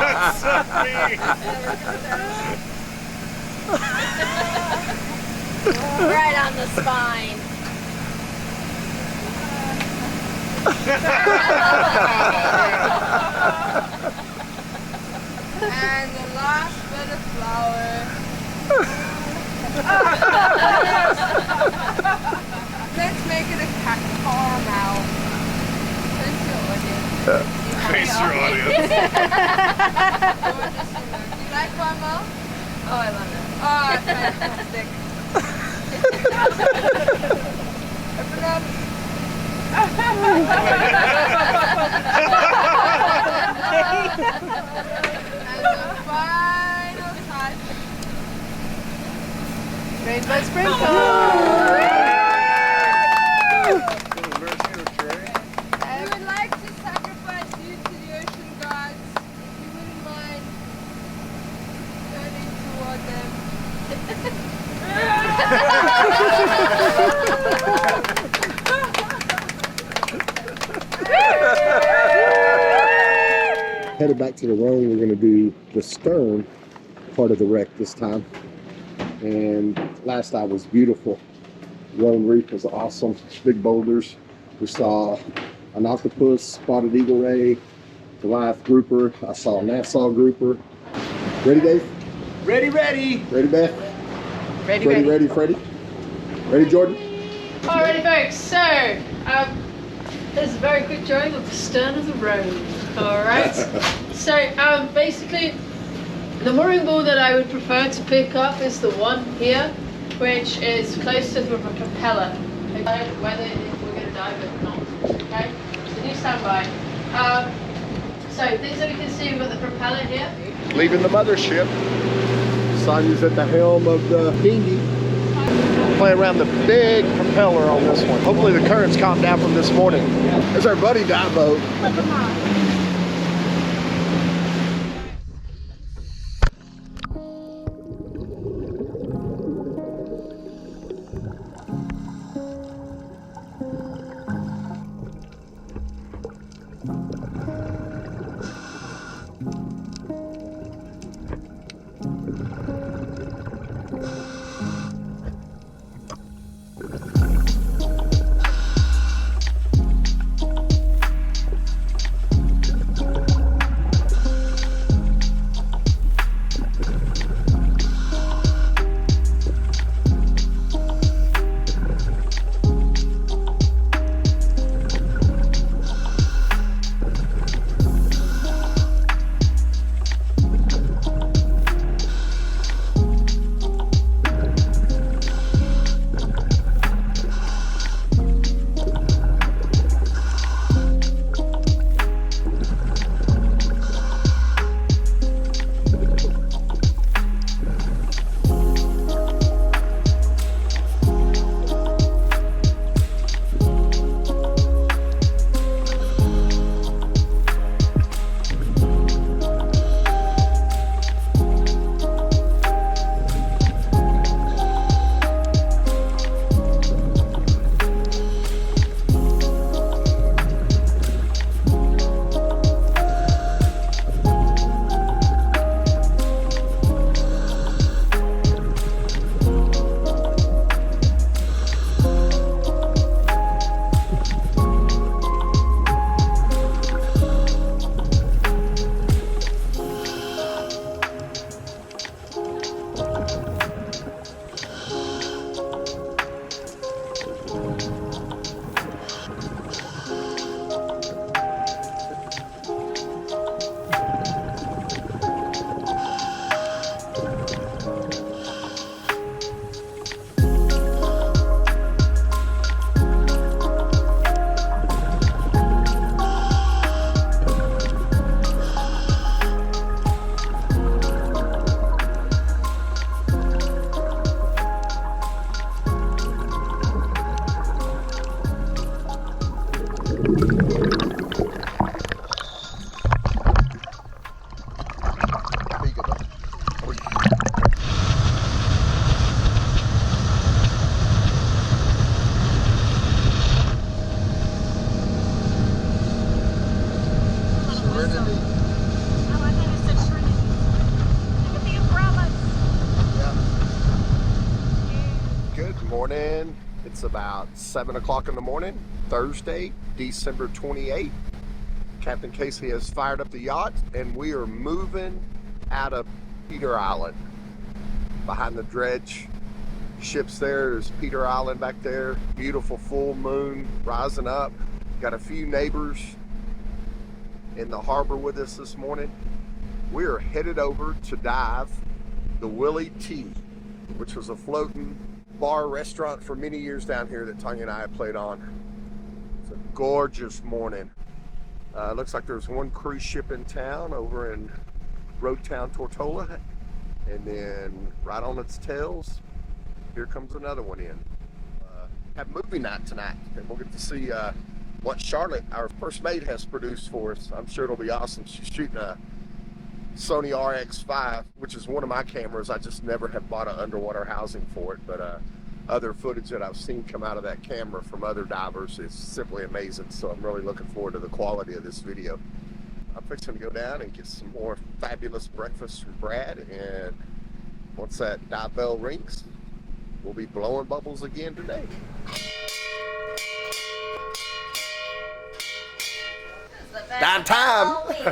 That's so mean. Right on the spine. And the last bit of flour. Let's make it a caramel. Face your audience. Face your audience. Do you like caramel? Oh, I love it. Oh, fantastic. Open up. And the final touch. Rainbow sprinkle. I would like to sacrifice you to the ocean gods. If you wouldn't mind turning toward them. Headed back to the Rhone, we're going to do the stern part of the wreck this time. And last night was beautiful. Rhone Reef was awesome. Big boulders. We saw an octopus, spotted eagle ray, Goliath grouper. I saw a Nassau grouper. Ready, Dave? Ready, ready. Ready, Beth? Ready, Ready, Freddie? Ready, Jordan? Alrighty folks, so there's a very quick drawing of the stern of the Rhone. Alright, so basically the mooring ball that I would prefer to pick up is the one here, which is close to the propeller. Okay, whether if we're going to dive it or not. Okay, so do stand by. So things that we can see, we've got the propeller here. Leaving the mothership. Sonia's at the helm of the dinghy. Play around the big propeller on this one. Hopefully the currents calm down from this morning. There's our buddy dive boat. It's about 7 o'clock in the morning, Thursday, December 28th. Captain Casey has fired up the yacht and we are moving out of Peter Island. Behind the dredge ships there's Peter Island back there. Beautiful full moon rising up. Got a few neighbors in the harbor with us this morning. We are headed over to dive the Willie T, which was a floating bar restaurant for many years down here that Tonia and I have played on. It's a gorgeous morning. Looks like there's one cruise ship in town over in Road Town, Tortola, and then right on its tails, here comes another one in. Have movie night tonight, and we'll get to see what Charlotte, our first mate, has produced for us. I'm sure it'll be awesome. She's shooting a Sony RX5, which is one of my cameras. I just never have bought an underwater housing for it, but other footage that I've seen come out of that camera from other divers is simply amazing. So I'm really looking forward to the quality of this video. I'm fixing to go down and get some more fabulous breakfast from Brad, and once that dive bell rings, we'll be blowing bubbles again today. Dive time!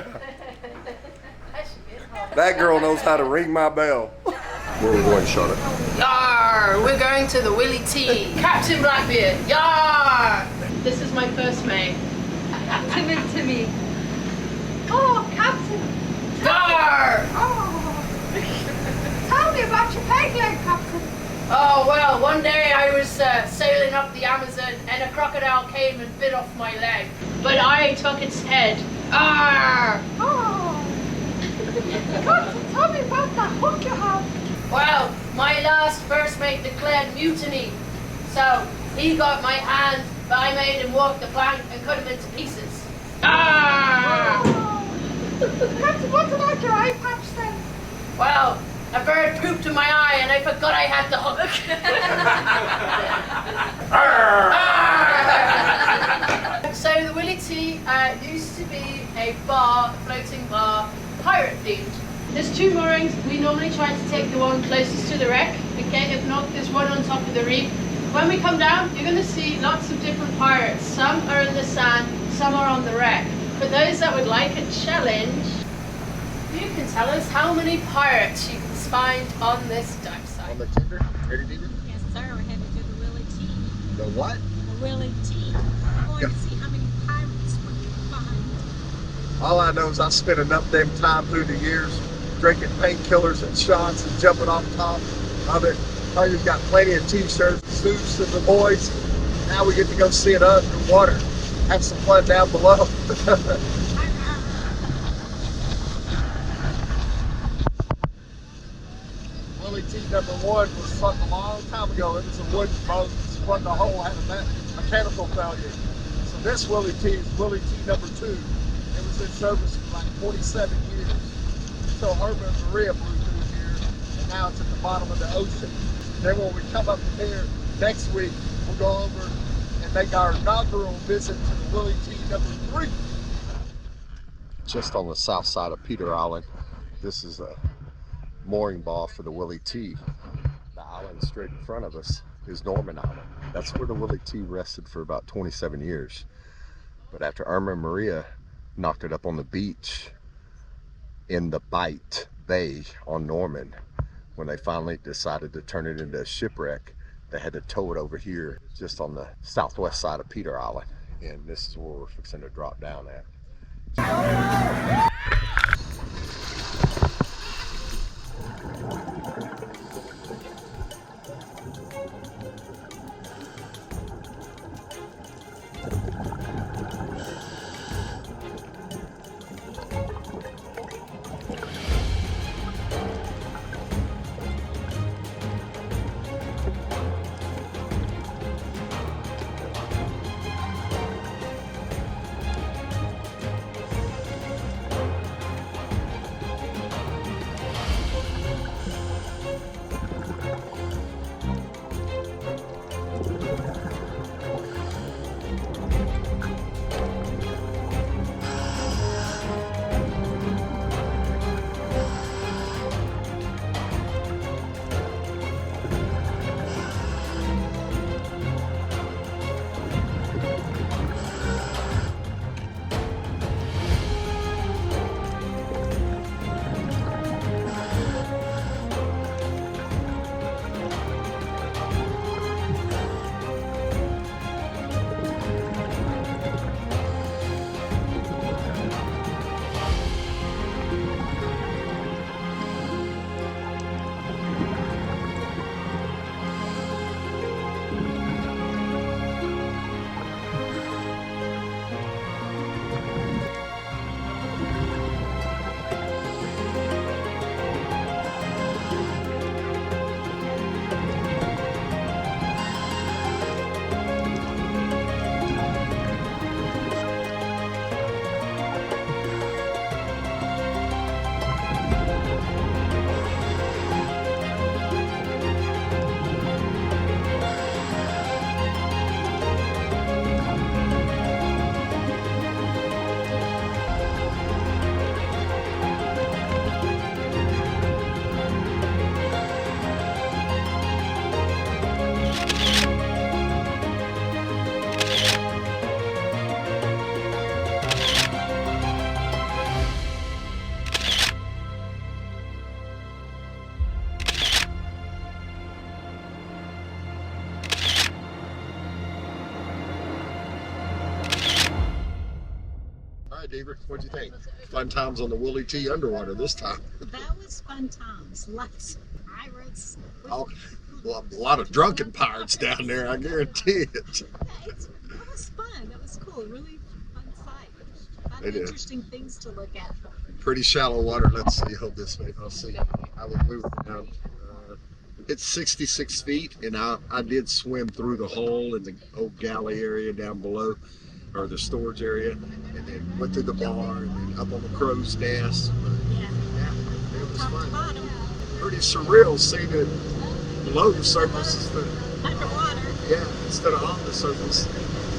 That girl knows how to ring my bell. Where are we going, Charlotte? Yar! We're going to the Willie T. Captain Blackbeard. Yar! This is my first mate. Timmy. Oh, Captain! Yar! Oh. Tell me about your peg leg, Captain. Oh, well, one day I was sailing up the Amazon and a crocodile came and bit off my leg. But I took its head. Arr! Oh. Captain, tell me about that hook you have. Well, my last first mate declared mutiny. So he got my hand, but I made him walk the plank and cut him into pieces. Arr! Oh. Captain, what about your eye patch then? Well, a bird pooped in my eye and I forgot I had the hook. So the Willie T used to be a bar, floating bar, pirate themed. There's two moorings. We normally try to take the one closest to the wreck. Okay, if not, there's one on top of the reef. When we come down, you're going to see lots of different pirates. Some are in the sand, some are on the wreck. For those that would like a challenge, you can tell us how many pirates you can find on this dive site. On the tender? Ready, David? Yes, sir. We're headed to the Willie T. The what? The Willie T. We're going to see how many pirates we can find. All I know is I spent enough damn time through the years drinking painkillers and shots and jumping off top of it. Tonia's got plenty of t-shirts and suits and the boys. Now we get to go see it underwater. Have some fun down below. Willie T #1 was sunk a long time ago. It was a wooden boat. Spun the hole, had a mechanical failure. So this Willie T is Willie T #2. It was in service for like 47 years. Until Irma and Maria blew through here, and now it's at the bottom of the ocean. Then when we come up here next week, we'll go over and make our inaugural visit to the Willie T #3. Just on the south side of Peter Island, this is a mooring bar for the Willie T. The island straight in front of us is Norman Island. That's where the Willie T rested for about 27 years. But after Irma and Maria knocked it up on the beach in the Bight Bay on Norman, when they finally decided to turn it into a shipwreck, they had to tow it over here just on the southwest side of Peter Island. And this is where we're fixing to drop down at. Hi, Deaver. What'd you think? Fun times on the Willie T underwater this time. That was fun times. Lots of pirates. Oh, well, a lot of drunken pirates down there, I guarantee it. It was fun. It was cool. Really fun sight. Fun, It is. interesting things to look at. Pretty shallow water. Let's see. Hold this way. I'll see. We were down. It's 66 feet, and I did swim through the hole in the old galley area down below, or the storage area, and then went through the bar, and then up on the crow's nest. But, yeah, it was fun. Pretty surreal seeing it below the surface instead of underwater. Yeah, instead of on the surface.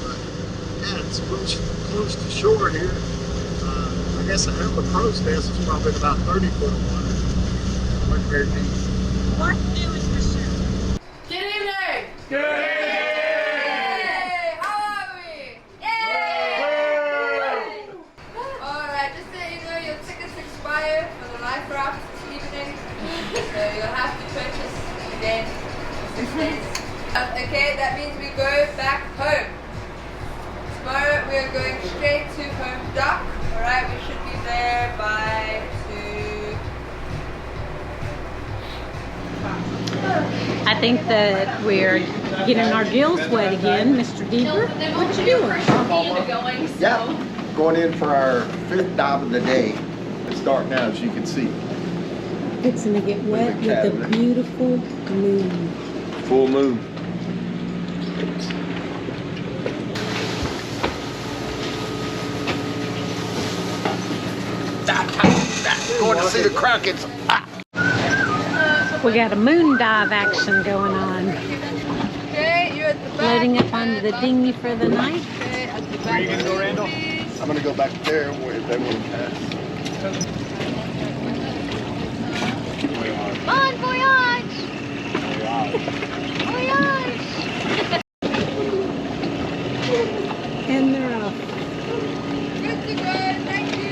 But yeah, it's close to shore here. I guess the crow's nest is probably about 30 foot of water. Wasn't very deep. What new is for sure? Good evening! Good evening! Yay! How are we? Yay! Alright, just so you know, your tickets expire for the life raft this evening. So you'll have to purchase again for 6 days. Okay, that means we go back home. Tomorrow we are going straight to home dock. Alright, we should be there by 2. I think that we're getting our gills wet again, Mr. Deaver. What you doing? Yeah, going in for our 5th dive of the day. It's dark now, as you can see. Fixing to get wet with a beautiful moon. Full moon. Going to see the Krakens. We got a moon dive action going on. Okay, you're at the back. Loading up onto the dinghy for the night. Okay, at the back. Where you gonna go, Randall? I'm gonna go back there where they want to pass. Bon voyage! Voyage! And they're off. Good to go, thank you.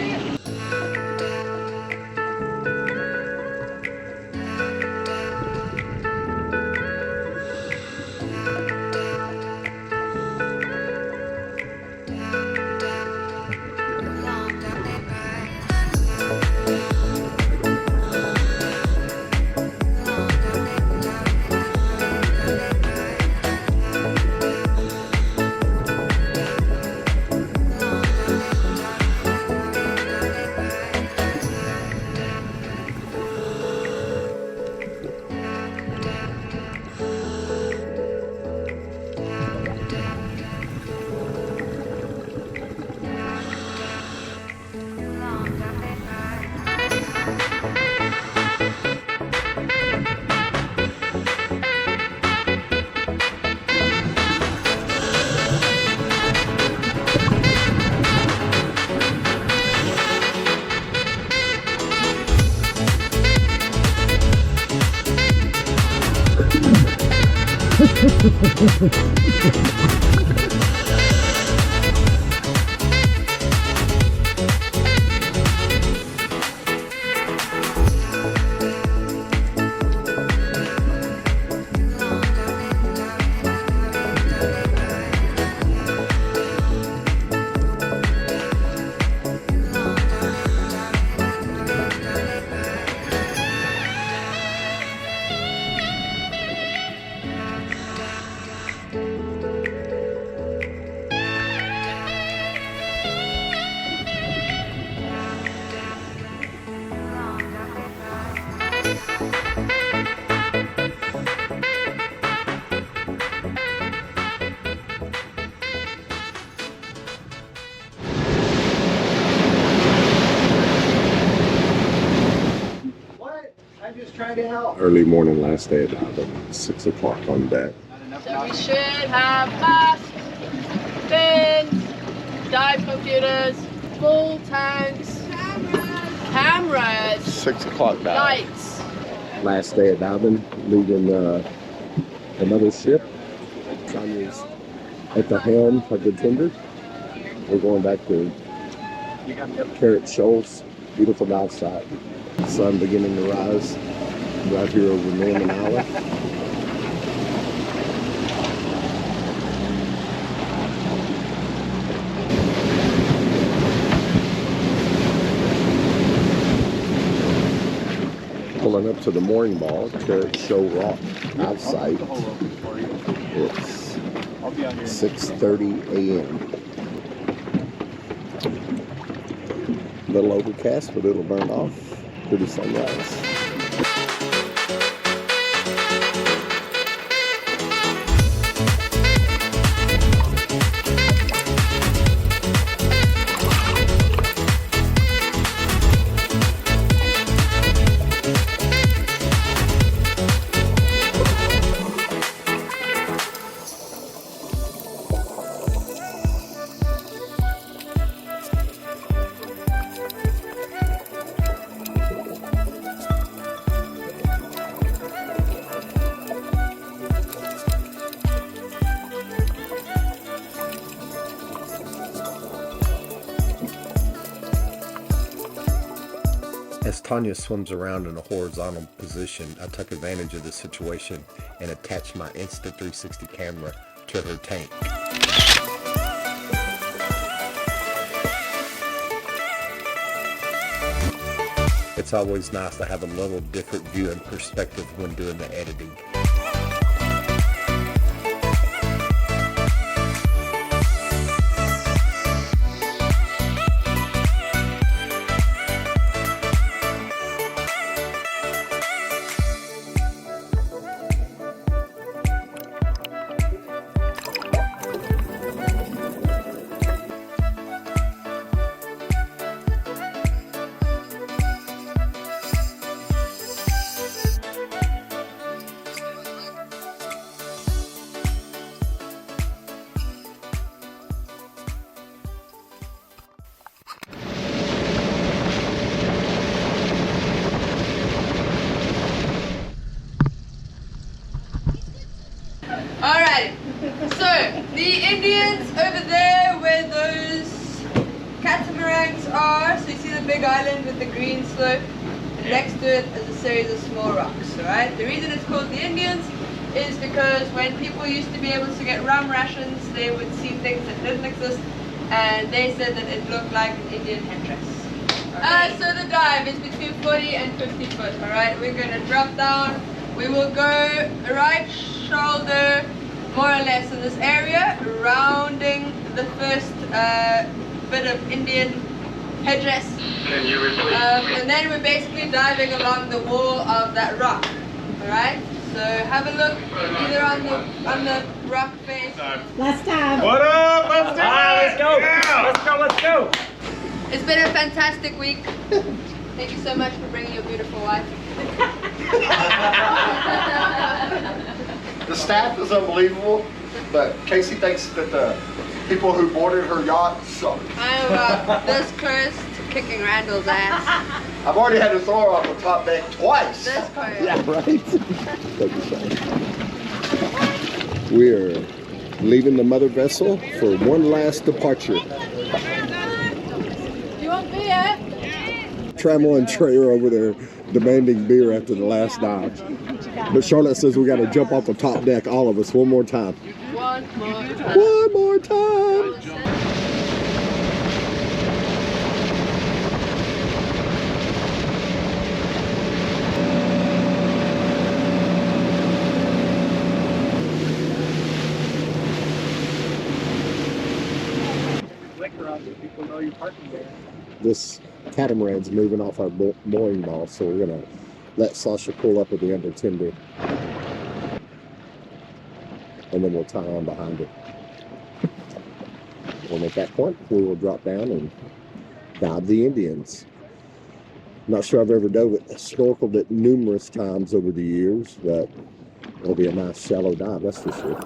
Early morning, last day at diving, 6 o'clock on deck. So we should have masks, fins, dive computers, full tanks, cameras, 6 o'clock dive. lights. Last day at diving, leaving another ship. Sonia's at the helm of the tender. We're going back to Carrot Shoals. Beautiful dive site. Sun beginning to rise right here over Norman Island. pulling up to the mooring ball, Carrot Show Rock out of sight. It's 6:30 a.m. A little overcast, but it'll burn off. Pretty sunrise. As Tonia swims around in a horizontal position, I took advantage of the situation and attached my Insta360 camera to her tank. It's always nice to have a little different view and perspective when doing the editing. Alright, so the Indians over there where those catamarans are, so you see the big island with the green slope, and next to it is a series of small rocks, alright? The reason it's called the Indians is because when people used to be able to get rum rations, they would see things that didn't exist, and they said that it looked like an Indian headdress. So the dive is between 40 and 50 foot, alright? We're going to drop down. We will go right shoulder, more or less, in this area, rounding the first bit of Indian headdress. Can you repeat? And then we're basically diving along the wall of that rock, alright? So have a look either on the rock face. Last time. What up? Let's do it! Let's go! Yeah. Let's go, let's go! It's been a fantastic week. Thank you so much for bringing your beautiful wife. The staff is unbelievable, but Casey thinks that the people who boarded her yacht suck. I'm this close to kicking Randall's ass. I've already had to throw her off the top deck twice. This close. Yeah, right? We're leaving the mother vessel for one last departure. You want beer? Trammell and Trey are over there demanding beer after the last dive. But Charlotte says we got to jump off the top deck, all of us, one more time. One more time. One more time. This catamaran's moving off our mooring ball, so we're gonna let Sasha pull up at the under tender, and then we'll tie on behind it. And at that point, we will drop down and dive the Indians. Not sure I've ever snorkeled it numerous times over the years, but it'll be a nice shallow dive, that's for sure.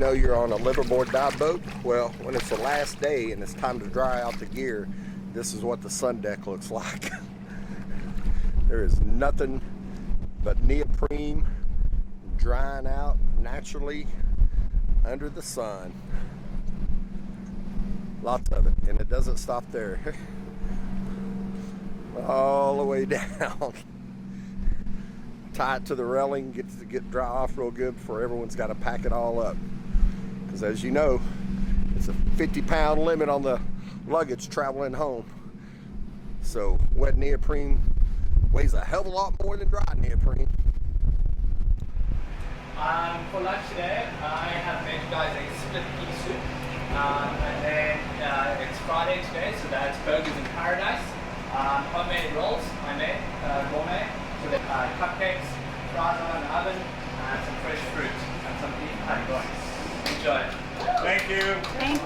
know you're on a liverboard dive boat? Well, when it's the last day and it's time to dry out the gear, this is what the sun deck looks like. There is nothing but neoprene drying out naturally under the sun. Lots of it, and it doesn't stop there. All the way down. Tie it to the railing, get dry off real good before everyone's got to pack it all up. Because as you know, it's a 50-pound limit on the luggage traveling home. So wet neoprene weighs a hell of a lot more than dry neoprene. For lunch today, I have made you guys a split pea soup. And then it's Friday today, so that's Bergs in paradise. Homemade rolls I made, gourmet. So cupcakes, fries on the oven, and some fresh fruit, and some beef patty. Enjoy. Thank you. Thank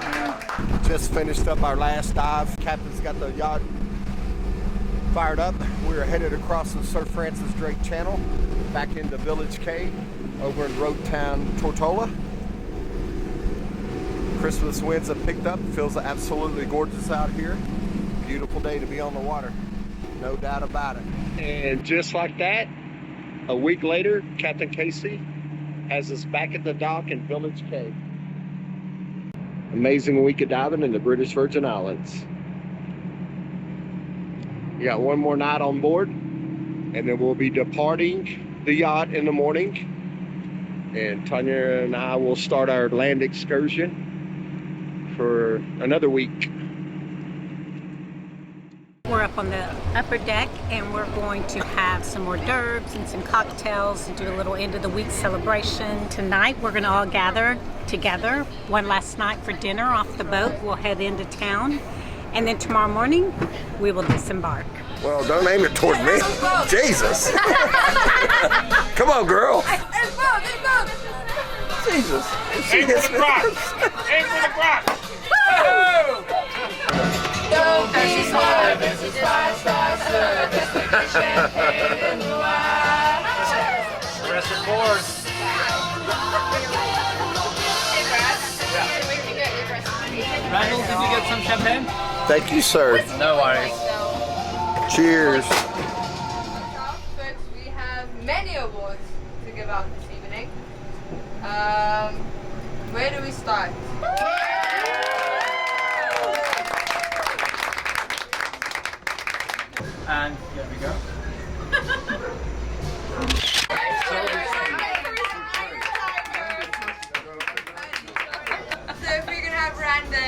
you. Just finished up our last dive. Captain's got the yacht fired up. We're headed across the Sir Francis Drake Channel back into Village Cay over in Road Town, Tortola. Christmas winds have picked up. Feels absolutely gorgeous out here. Beautiful day to be on the water. No doubt about it. And just like that, a week later, Captain Casey has us back at the dock in Village Cay. Amazing week of diving in the British Virgin Islands. We got one more night on board, and then we'll be departing the yacht in the morning. And Tonia and I will start our land excursion for another week. We're up on the upper deck and we're going to have some hors d'oeuvres and some cocktails and do a little end of the week celebration. Tonight we're going to all gather together one last night for dinner off the boat. We'll head into town and then tomorrow morning we will disembark. Well, don't aim it toward me. Jesus. Come on, girl. Jesus. Aim for the crotch. Aim for the crotch. Don't be shy, this is 5-star service with the champagne in the wine. Rest of course. Hey, Brad. Yeah. Where did you get your dress? Randall, did you get some champagne? Thank you, sir. No worries. Cheers. Folks, we have many awards to give out this evening. Where do we start? And here we go. So if we can have Randall.